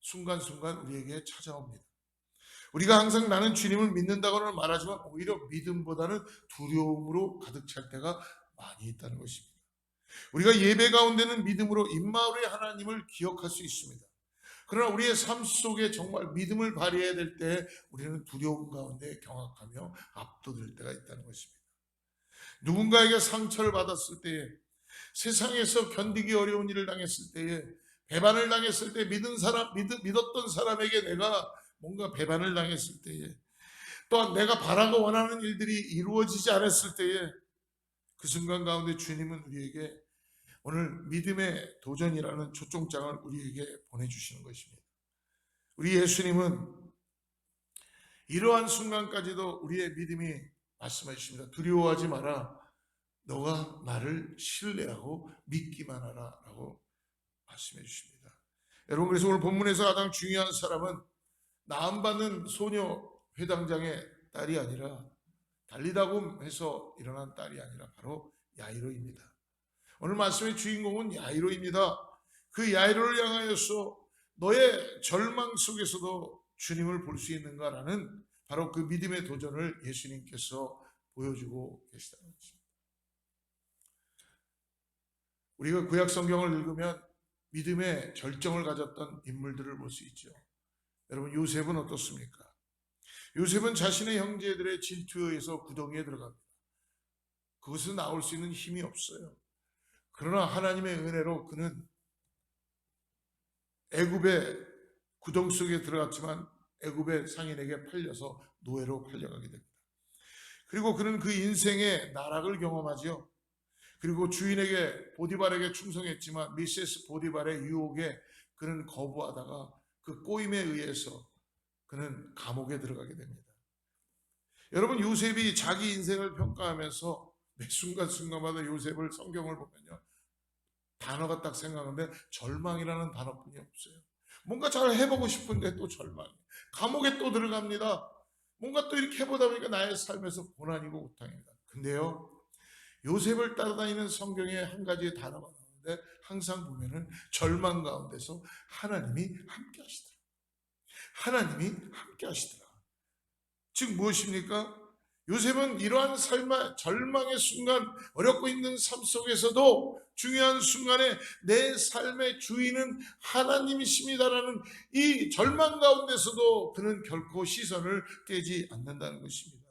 순간순간 우리에게 찾아옵니다. 우리가 항상 나는 주님을 믿는다고는 말하지만 오히려 믿음보다는 두려움으로 가득 찰 때가 많이 있다는 것입니다. 우리가 예배 가운데는 믿음으로 임마누엘 하나님을 기억할 수 있습니다. 그러나 우리의 삶 속에 정말 믿음을 발휘해야 될 때 우리는 두려움 가운데 경악하며 압도될 때가 있다는 것입니다. 누군가에게 상처를 받았을 때에, 세상에서 견디기 어려운 일을 당했을 때에, 배반을 당했을 때 믿었던 사람에게 내가 뭔가 배반을 당했을 때에, 또한 내가 바라고 원하는 일들이 이루어지지 않았을 때에 그 순간 가운데 주님은 우리에게 오늘 믿음의 도전이라는 초청장을 우리에게 보내주시는 것입니다. 우리 예수님은 이러한 순간까지도 우리의 믿음이 말씀해 주십니다. 두려워하지 마라. 너가 나를 신뢰하고 믿기만 하라 라고 말씀해 주십니다. 여러분, 그래서 오늘 본문에서 가장 중요한 사람은 나음받는 소녀 회당장의 딸이 아니라 달리다금 해서 일어난 딸이 아니라 바로 야이로입니다. 오늘 말씀의 주인공은 야이로입니다. 그 야이로를 향하여서 너의 절망 속에서도 주님을 볼 수 있는가라는 바로 그 믿음의 도전을 예수님께서 보여주고 계시다는 것입니다. 우리가 구약 성경을 읽으면 믿음의 결정을 가졌던 인물들을 볼 수 있죠. 여러분, 요셉은 어떻습니까? 요셉은 자신의 형제들의 질투에 의해서 구덩이에 들어갑니다. 그것은 나올 수 있는 힘이 없어요. 그러나 하나님의 은혜로 그는 애굽의 구덩 속에 들어갔지만 애굽의 상인에게 팔려서 노예로 팔려가게 됩니다. 그리고 그는 그 인생의 나락을 경험하죠. 그리고 주인에게 보디발에게 충성했지만 미세스 보디발의 유혹에 그는 거부하다가 그 꼬임에 의해서 그는 감옥에 들어가게 됩니다. 여러분, 요셉이 자기 인생을 평가하면서 매 순간순간마다 요셉을 성경을 보면요, 단어가 딱 생각하는데 절망이라는 단어뿐이 없어요. 뭔가 잘 해보고 싶은데 또 절망, 감옥에 또 들어갑니다. 뭔가 또 이렇게 해보다 보니까 나의 삶에서 고난이고 고통입니다. 근데요, 요셉을 따라다니는 성경에 한 가지의 단어가 나오는데 항상 보면은 절망 가운데서 하나님이 함께 하시더라. 하나님이 함께 하시더라. 즉 무엇입니까? 요셉은 이러한 삶의 절망의 순간, 어렵고 있는 삶 속에서도 중요한 순간에 내 삶의 주인은 하나님이십니다라는 이 절망 가운데서도 그는 결코 시선을 떼지 않는다는 것입니다.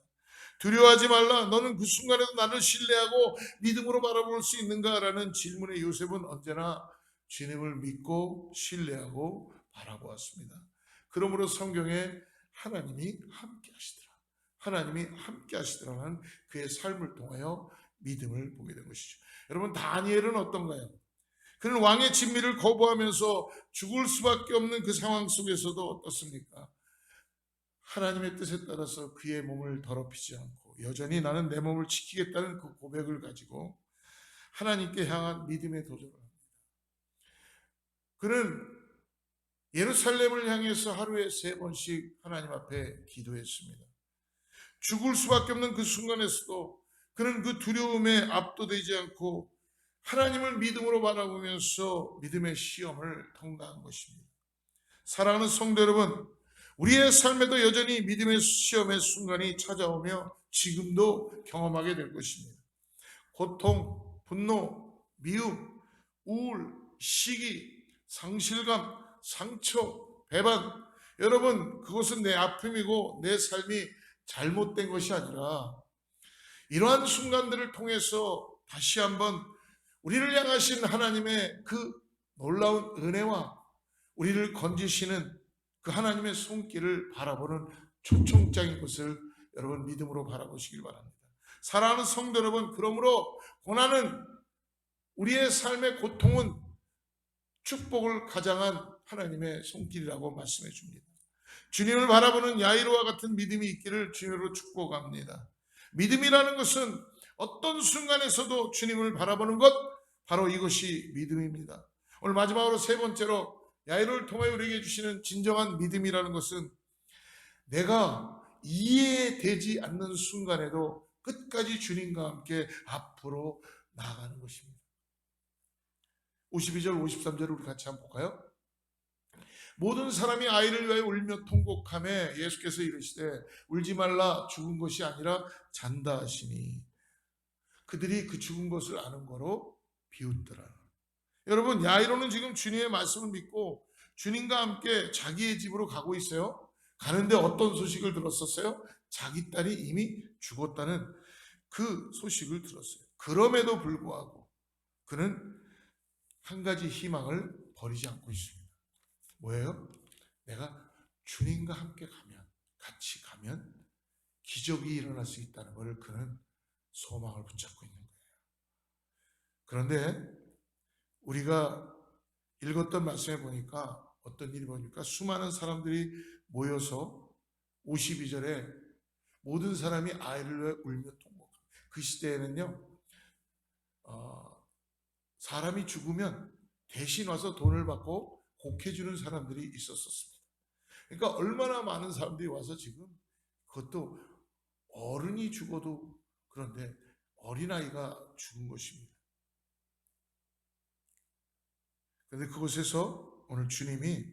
두려워하지 말라. 너는 그 순간에도 나를 신뢰하고 믿음으로 바라볼 수 있는가라는 질문에 요셉은 언제나 주님을 믿고 신뢰하고 바라보았습니다. 그러므로 성경에 하나님이 함께 하시더라. 하나님이 함께 하시더라는 그의 삶을 통하여 믿음을 보게 된 것이죠. 여러분, 다니엘은 어떤가요? 그는 왕의 진미를 거부하면서 죽을 수밖에 없는 그 상황 속에서도 어떻습니까? 하나님의 뜻에 따라서 그의 몸을 더럽히지 않고 여전히 나는 내 몸을 지키겠다는 그 고백을 가지고 하나님께 향한 믿음의 도전을 합니다. 그는 예루살렘을 향해서 하루에 3번씩 하나님 앞에 기도했습니다. 죽을 수밖에 없는 그 순간에서도 그는 그 두려움에 압도되지 않고 하나님을 믿음으로 바라보면서 믿음의 시험을 통과한 것입니다. 사랑하는 성도 여러분, 우리의 삶에도 여전히 믿음의 시험의 순간이 찾아오며 지금도 경험하게 될 것입니다. 고통, 분노, 미움, 우울, 시기, 상실감, 상처, 배반, 여러분, 그것은 내 아픔이고 내 삶이 잘못된 것이 아니라 이러한 순간들을 통해서 다시 한번 우리를 향하신 하나님의 그 놀라운 은혜와 우리를 건지시는 그 하나님의 손길을 바라보는 초청장인 것을 여러분 믿음으로 바라보시길 바랍니다. 사랑하는 성도 여러분, 그러므로 고난은 우리의 삶의 고통은 축복을 가장한 하나님의 손길이라고 말씀해 줍니다. 주님을 바라보는 야이로와 같은 믿음이 있기를 주님으로 축복합니다. 믿음이라는 것은 어떤 순간에서도 주님을 바라보는 것, 바로 이것이 믿음입니다. 오늘 마지막으로 3번째로 야이로를 통하여 우리에게 주시는 진정한 믿음이라는 것은 내가 이해되지 않는 순간에도 끝까지 주님과 함께 앞으로 나아가는 것입니다. 52절 53절을 우리 같이 한번 볼까요? 모든 사람이 아이를 위하여 울며 통곡하며 예수께서 이르시되 울지 말라, 죽은 것이 아니라 잔다 하시니 그들이 그 죽은 것을 아는 거로 비웃더라. 여러분, 야이로는 지금 주님의 말씀을 믿고 주님과 함께 자기의 집으로 가고 있어요. 가는데 어떤 소식을 들었었어요? 자기 딸이 이미 죽었다는 그 소식을 들었어요. 그럼에도 불구하고 그는 한 가지 희망을 버리지 않고 있습니다. 뭐예요? 내가 주님과 함께 가면, 같이 가면 기적이 일어날 수 있다는 것을 그는 소망을 붙잡고 있는 거예요. 그런데 우리가 읽었던 말씀에 보니까 어떤 일이 보니까 수많은 사람들이 모여서 52절에 모든 사람이 아이를 위해 울며 통곡합니다. 그 시대에는요, 사람이 죽으면 대신 와서 돈을 받고 곡해주는 사람들이 있었습니다. 그러니까 얼마나 많은 사람들이 와서 지금 그것도 어른이 죽어도 그런데 어린아이가 죽은 것입니다. 그런데 그곳에서 오늘 주님이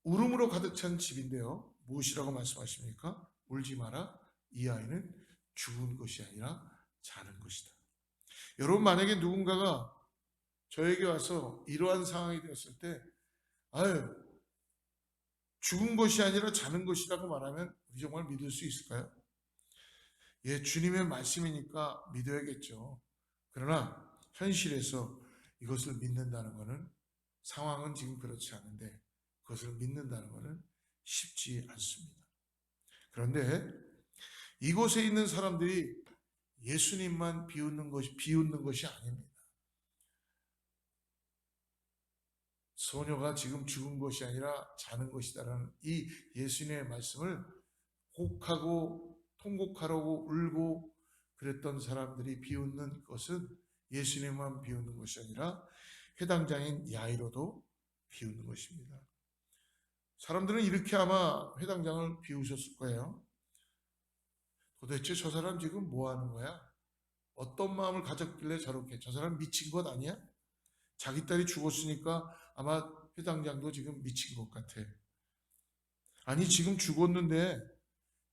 울음으로 가득 찬 집인데요, 무엇이라고 말씀하십니까? 울지 마라, 이 아이는 죽은 것이 아니라 자는 것이다. 여러분, 만약에 누군가가 저에게 와서 이러한 상황이 되었을 때 아유, 죽은 것이 아니라 자는 것이라고 말하면 우리 정말 믿을 수 있을까요? 예, 주님의 말씀이니까 믿어야겠죠. 그러나 현실에서 이것을 믿는다는 것은 상황은 지금 그렇지 않은데 그것을 믿는다는 것은 쉽지 않습니다. 그런데 이곳에 있는 사람들이 예수님만 비웃는 것이 아닙니다. 소녀가 지금 죽은 것이 아니라 자는 것이다라는 이 예수님의 말씀을 혹하고 통곡하라고 울고 그랬던 사람들이 비웃는 것은 예수님만 비웃는 것이 아니라 회당장인 야이로도 비웃는 것입니다. 사람들은 이렇게 아마 회당장을 비웃었을 거예요. 도대체 저 사람 지금 뭐 하는 거야? 어떤 마음을 가졌길래 저렇게, 저 사람 미친 것 아니야? 자기 딸이 죽었으니까 아마 회당장도 지금 미친 것 같아. 아니, 지금 죽었는데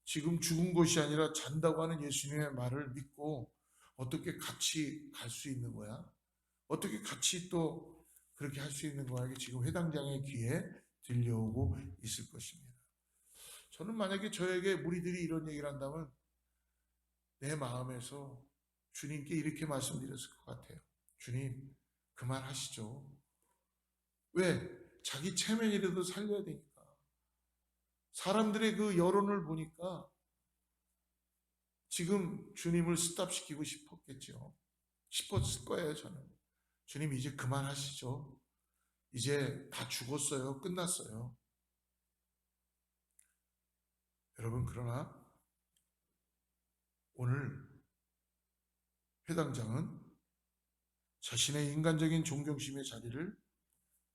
지금 죽은 것이 아니라 잔다고 하는 예수님의 말을 믿고 어떻게 같이 갈 수 있는 거야? 어떻게 같이 또 그렇게 할 수 있는 거야? 이게 지금 회당장의 귀에 들려오고 있을 것입니다. 저는 만약에 저에게 무리들이 이런 얘기를 한다면 내 마음에서 주님께 이렇게 말씀드렸을 것 같아요. 주님, 그만하시죠. 왜? 자기 체면이라도 살려야 되니까. 사람들의 그 여론을 보니까 지금 주님을 스탑시키고 싶었을 거예요, 저는. 주님, 이제 그만하시죠. 이제 다 죽었어요. 끝났어요. 여러분, 그러나 오늘 회당장은 자신의 인간적인 존경심의 자리를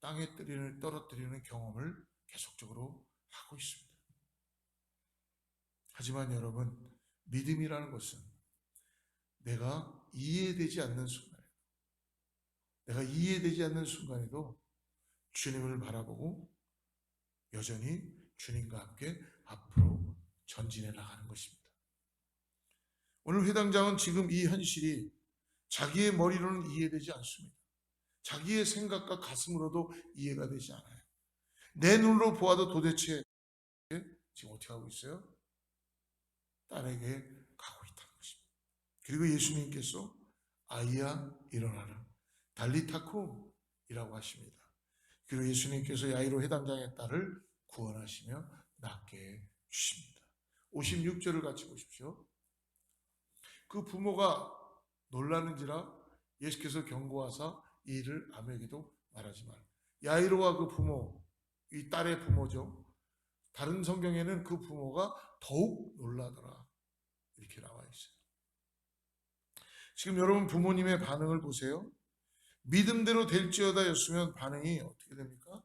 땅에 떨어뜨리는 경험을 계속적으로 하고 있습니다. 하지만 여러분, 믿음이라는 것은 내가 이해되지 않는 순간에도 주님을 바라보고 여전히 주님과 함께 앞으로 전진해 나가는 것입니다. 오늘 회당장은 지금 이 현실이 자기의 머리로는 이해되지 않습니다. 자기의 생각과 가슴으로도 이해가 되지 않아요. 내 눈으로 보아도 도대체 지금 어떻게 하고 있어요? 딸에게 가고 있다는 것입니다. 그리고 예수님께서 아이야 일어나라 달리타쿰이라고 하십니다. 그리고 예수님께서 야이로 회당장의 딸을 구원하시며 낫게 주십니다. 56절을 같이 보십시오. 그 부모가 놀라는지라 예수께서 경고하사 이 일을 아무에게도 말하지 말라. 야이로와 그 부모, 이 딸의 부모죠. 다른 성경에는 그 부모가 더욱 놀라더라 이렇게 나와 있어요. 지금 여러분 부모님의 반응을 보세요. 믿음대로 될지어다 였으면 반응이 어떻게 됩니까?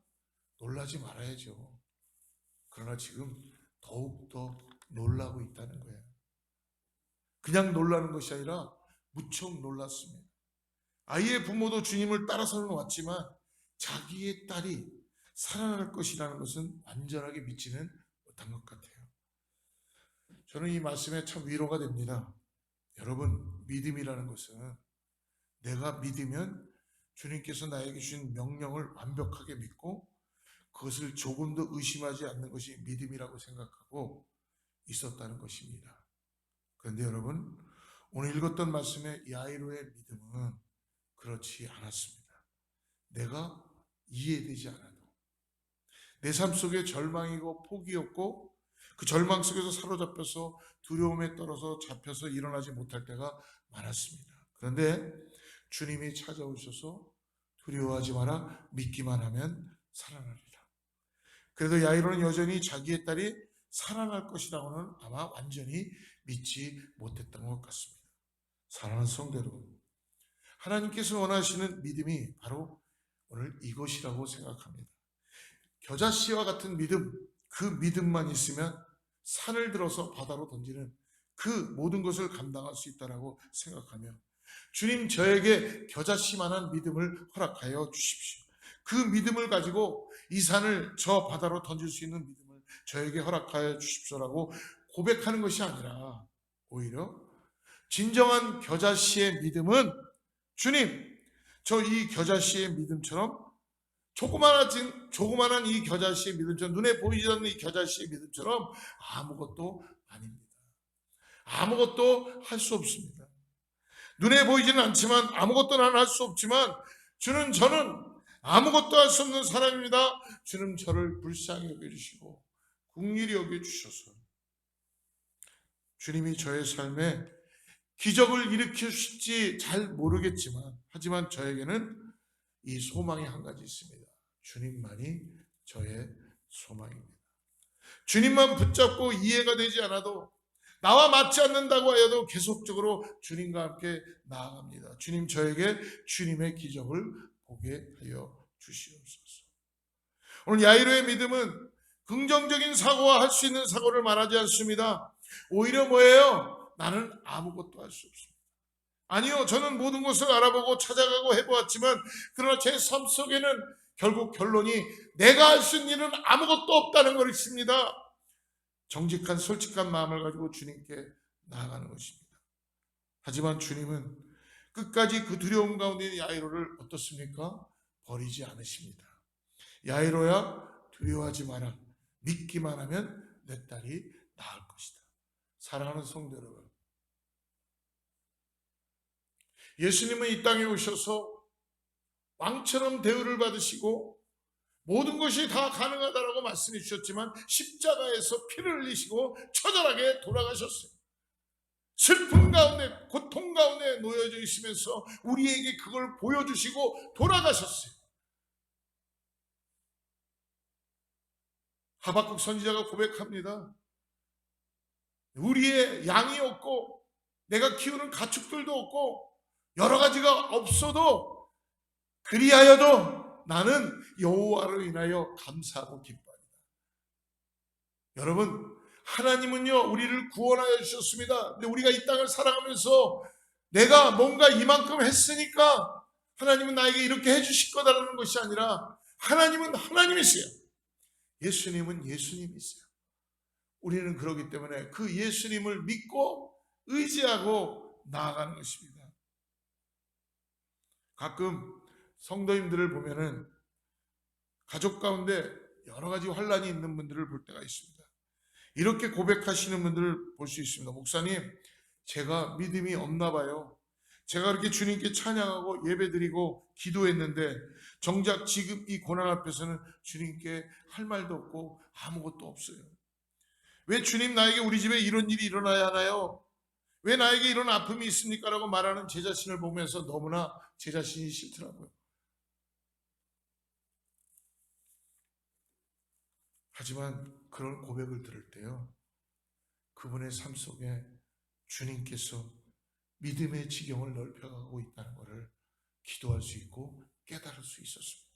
놀라지 말아야죠. 그러나 지금 더욱더 놀라고 있다는 거예요. 그냥 놀라는 것이 아니라 무척 놀랐습니다. 아이의 부모도 주님을 따라서는 왔지만 자기의 딸이 살아날 것이라는 것은 완전하게 믿지는 못한 것 같아요. 저는 이 말씀에 참 위로가 됩니다. 여러분, 믿음이라는 것은 내가 믿으면 주님께서 나에게 주신 명령을 완벽하게 믿고 그것을 조금도 의심하지 않는 것이 믿음이라고 생각하고 있었다는 것입니다. 그런데 여러분, 오늘 읽었던 말씀의 야이로의 믿음은 그렇지 않았습니다. 내가 이해되지 않아도 내 삶 속에 절망이고 포기였고 그 절망 속에서 사로잡혀서 두려움에 떨어서 잡혀서 일어나지 못할 때가 많았습니다. 그런데 주님이 찾아오셔서 두려워하지 마라 믿기만 하면 살아나리라. 그래도 야이로는 여전히 자기의 딸이 살아날 것이라고는 아마 완전히 믿지 못했던 것 같습니다. 사랑하는 성도 여러분, 하나님께서 원하시는 믿음이 바로 오늘 이것이라고 생각합니다. 겨자씨와 같은 믿음, 그 믿음만 있으면 산을 들어서 바다로 던지는 그 모든 것을 감당할 수 있다고 생각하며 주님 저에게 겨자씨만한 믿음을 허락하여 주십시오. 그 믿음을 가지고 이 산을 저 바다로 던질 수 있는 믿음을 저에게 허락하여 주십시오라고 고백하는 것이 아니라 오히려 진정한 겨자씨의 믿음은 주님, 저 이 겨자씨의 믿음처럼 조그만한 이 겨자씨의 믿음처럼 눈에 보이지 않는 이 겨자씨의 믿음처럼 아무것도 아닙니다. 아무것도 할 수 없습니다. 눈에 보이지는 않지만 아무것도 나는 할 수 없지만 저는 아무것도 할 수 없는 사람입니다. 주는 저를 불쌍히 여겨주시고 긍휼히 여겨주셔서 주님이 저의 삶에 기적을 일으키실지 잘 모르겠지만 하지만 저에게는 이 소망이 한 가지 있습니다. 주님만이 저의 소망입니다. 주님만 붙잡고 이해가 되지 않아도 나와 맞지 않는다고 하여도 계속적으로 주님과 함께 나아갑니다. 주님 저에게 주님의 기적을 보게 하여 주시옵소서. 오늘 야이로의 믿음은 긍정적인 사고와 할 수 있는 사고를 말하지 않습니다. 오히려 뭐예요? 나는 아무것도 할 수 없습니다. 아니요, 저는 모든 것을 알아보고 찾아가고 해보았지만 그러나 제 삶 속에는 결국 결론이 내가 할 수 있는 일은 아무것도 없다는 것입니다. 정직한 솔직한 마음을 가지고 주님께 나아가는 것입니다. 하지만 주님은 끝까지 그 두려움 가운데 있는 야이로를 어떻습니까? 버리지 않으십니다. 야이로야 두려워하지 마라. 믿기만 하면 내 딸이 나을 것이다. 사랑하는 성도 여러분, 예수님은 이 땅에 오셔서 왕처럼 대우를 받으시고 모든 것이 다 가능하다라고 말씀해 주셨지만 십자가에서 피를 흘리시고 처절하게 돌아가셨어요. 슬픔 가운데 고통 가운데 놓여져 있으면서 우리에게 그걸 보여주시고 돌아가셨어요. 하박국 선지자가 고백합니다. 우리의 양이 없고 내가 키우는 가축들도 없고 여러 가지가 없어도 그리하여도 나는 여호와로 인하여 감사하고 기뻐합니다. 여러분, 하나님은요 우리를 구원하여 주셨습니다. 근데 우리가 이 땅을 살아가면서 내가 뭔가 이만큼 했으니까 하나님은 나에게 이렇게 해주실 거다라는 것이 아니라 하나님은 하나님이세요. 예수님은 예수님이세요. 우리는 그렇기 때문에 그 예수님을 믿고 의지하고 나아가는 것입니다. 가끔 성도님들을 보면은 가족 가운데 여러 가지 환란이 있는 분들을 볼 때가 있습니다. 이렇게 고백하시는 분들을 볼 수 있습니다. 목사님, 제가 믿음이 없나 봐요. 제가 그렇게 주님께 찬양하고 예배드리고 기도했는데 정작 지금 이 고난 앞에서는 주님께 할 말도 없고 아무것도 없어요. 왜 주님 나에게 우리 집에 이런 일이 일어나야 하나요? 왜 나에게 이런 아픔이 있습니까? 라고 말하는 제 자신을 보면서 너무나 제 자신이 싫더라고요. 하지만 그런 고백을 들을 때요, 그분의 삶 속에 주님께서 믿음의 지경을 넓혀가고 있다는 것을 기도할 수 있고 깨달을 수 있었습니다.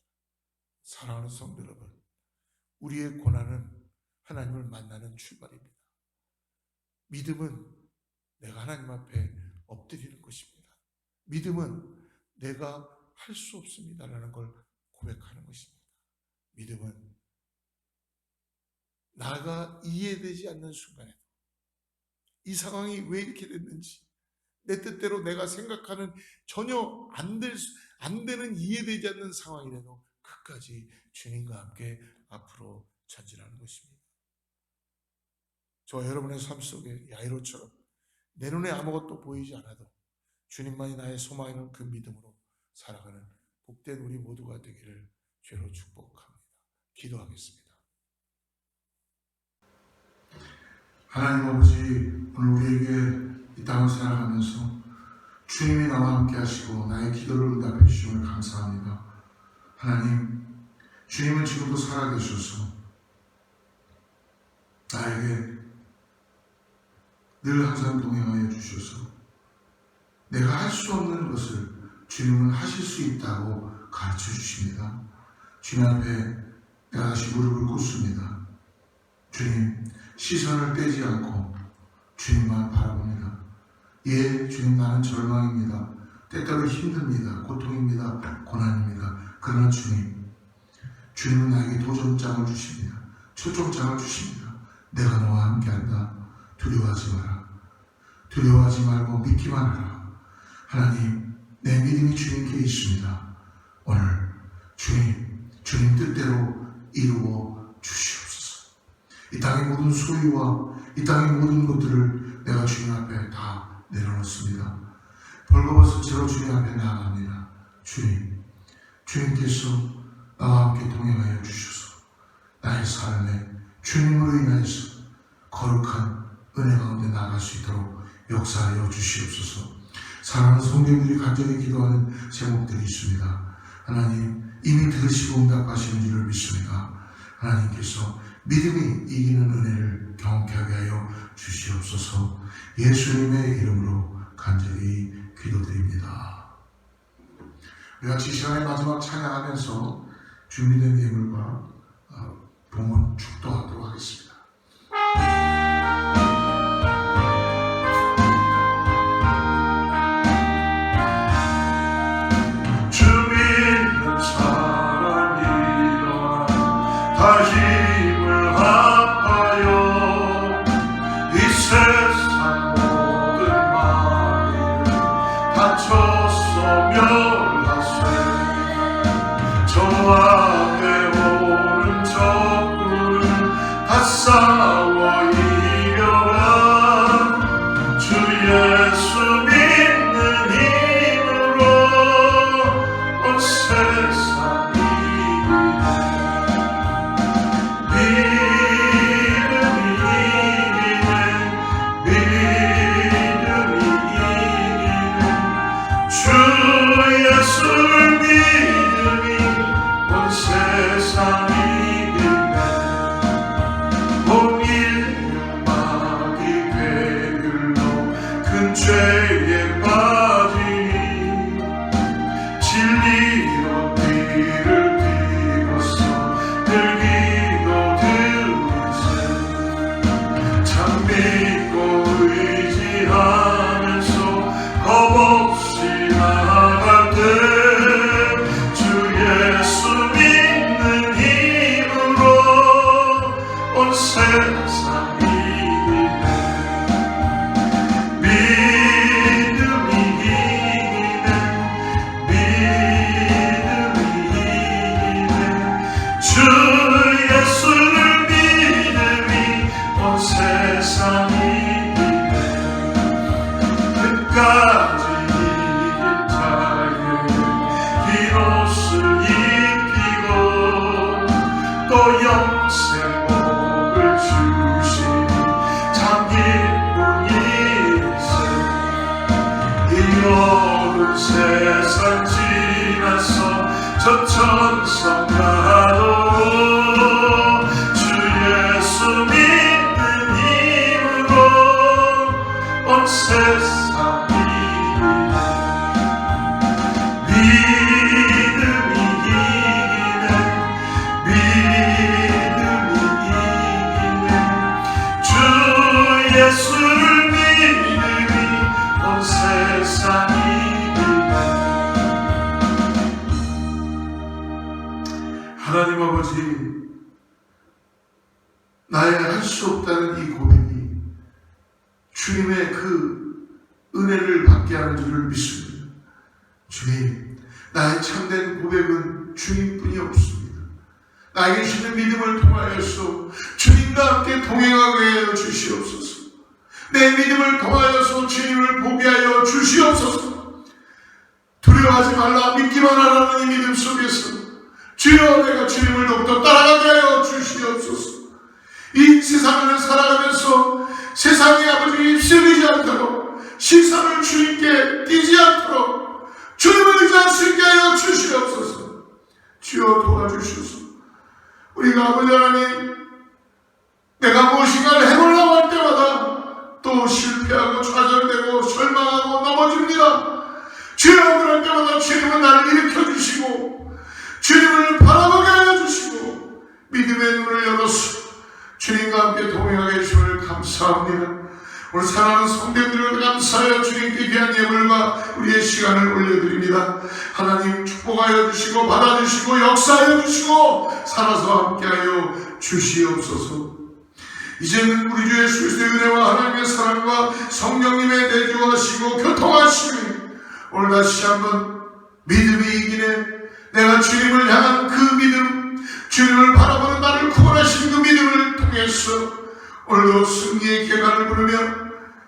사랑하는 성도 여러분, 우리의 고난은 하나님을 만나는 출발입니다. 믿음은 내가 하나님 앞에 엎드리는 것입니다. 믿음은 내가 할 수 없습니다라는 걸 고백하는 것입니다. 믿음은 나가 이해되지 않는 순간에도 이 상황이 왜 이렇게 됐는지 내 뜻대로 내가 생각하는 전혀 안 되는 이해되지 않는 상황이라도 끝까지 주님과 함께 앞으로 전진하는 것입니다. 저와 여러분의 삶 속에 야이로처럼 내 눈에 아무것도 보이지 않아도 주님만이 나의 소망이라는 그 믿음으로 살아가는 복된 우리 모두가 되기를 죄로 축복합니다. 기도하겠습니다. 하나님 아버지, 오늘 우리에게 이 땅을 살아가면서 주님이 나와 함께 하시고 나의 기도를 응답해 주심을 감사합니다. 하나님, 주님은 지금도 살아계셔서 나에게 늘 항상 동행하여 주셔서 내가 할 수 없는 것을 주님은 하실 수 있다고 가르쳐 주십니다. 주님 앞에 내가 다시 무릎을 꿇습니다. 주님, 시선을 떼지 않고 주님만 바라봅니다. 예, 주님, 나는 절망입니다. 때때로 힘듭니다. 고통입니다. 고난입니다. 그러나 주님은 나에게 도전장을 주십니다. 초점장을 주십니다. 내가 너와 함께한다. 두려워하지 마라. 두려워하지 말고 믿기만 하라. 하나님, 내 믿음이 주님께 있습니다. 오늘 주님 뜻대로 이루어 주시옵소서. 이 땅의 모든 소유와 이 땅의 모든 것들을 내가 주님 앞에 다 내려놓습니다. 벌거벗은 채로 주님 앞에 나아갑니다. 주님께서 나와 함께 동행하여 주셔서 나의 삶에 주님으로 인하여서 거룩한 은혜 가운데 나아갈 수 있도록 역사하여 주시옵소서. 사랑하는 성도님들이 간절히 기도하는 제목들이 있습니다. 하나님, 이미 들으시고 응답하시는 줄을 믿습니다. 하나님께서 믿음이 이기는 은혜를 경험케 하게 하여 주시옵소서. 예수님의 이름으로 간절히 기도드립니다. 우리 같이 시간의 마지막 찬양하면서 준비된 예물과 봉헌 축도하도록 하겠습니다. 다 힘을 합하여 이 세상 모든 만일을 다쳐서 멸하세. 저 앞에 오는 적군을 다 싸워 이겨라. 주 예수 믿는 힘을 진리로 뒤를 뒤로써 들기도 들이세 참 믿고 의지하면서 겁없이 나아갈 때 주 예수 믿는 힘으로 온 세상 이기네 믿음이 이기네 믿음이 이기네 주 예수를 믿음이 온 세상 이기네 끝까지 이긴 자에게 긴 옷을 입히고 또 영생복을 주시니 참 기쁜 일세 이 어두운 세상 지나서 저 천성 가도록 주 예수 믿는 힘으로 온 세상 이기네 믿음이 이기네 믿음이 이기네 주 예수를 믿음이 온 세상 이기네 하나님 아버지, 나의 할 수 없다는 이 고백이 주님의 그 은혜를 받게 하는 줄을 믿습니다. 주님, 나의 참된 고백은 주님뿐이 없습니다. 나에게 주는 믿음을 통하여서 주님과 함께 동행하게 하여 주시옵소서. 내 믿음을 통하여서 주님을 보게 하여 주시옵소서. 두려워하지 말라 믿기만 하라는 이 믿음 속에서 주여 내가 주님을 더욱더 따라가게 하여 주시옵소서. 이 세상을 살아가면서 세상의 아버지 입술이지 않도록 시선을 주님께 띄지 않도록 주님을 의지할 수 있게 하여 주시옵소서. 주여 도와주시옵소서. 우리가 아버지 하나님, 내가 무엇인가를 해보려고 할 때마다 또 실패하고 좌절되고 절망하고 넘어집니다. 주여 그럴 때마다 주님은 나를 일으켜주시고 주님을 바라보게 하여 주시고 믿음의 눈을 열어서 주님과 함께 동행하게 해주심을 감사합니다. 오늘 사랑하는 성도님들을 감사하여 주님께 귀한 예물과 우리의 시간을 올려드립니다. 하나님 축복하여 주시고 받아주시고 역사하여 주시고 살아서 함께하여 주시옵소서. 이제는 우리 주 예수 그리스도의 은혜와 하나님의 사랑과 성령님의 내주하시고 교통하심이 오늘 다시 한번 믿음이 이기네, 내가 주님을 향한 그 믿음, 주님을 바라보는 나를 구원하신 그 믿음을 통해서 오늘도 승리의 개관을 부르며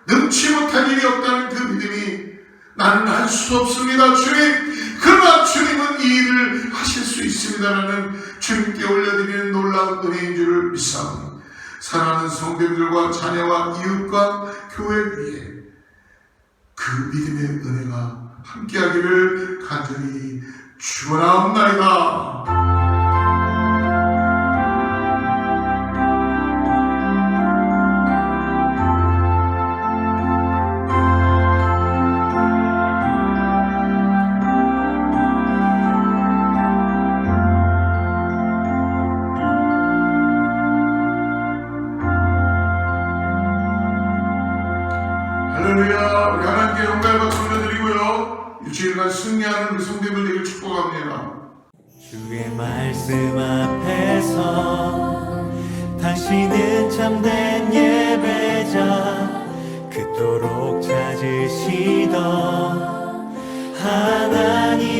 능치 못한 일이 없다는 그 믿음이 나는 할 수 없습니다 주님, 그러나 주님은 이 일을 하실 수 있습니다라는 주님께 올려드리는 놀라운 은혜인 줄을 믿사오니 사랑하는 성도들과 자녀와 이웃과 교회 위에 그 믿음의 은혜가 함께하기를 간절히 축원하옵나이다. 할렐루야. 우리 하나님께 영광을 박수 올려드리고요, 일주일간 승리하는 우리 성도들 되길 축복합니다. 주의 말씀 앞에서 당신은 참된 예배자, 그토록 찾으시던 하나님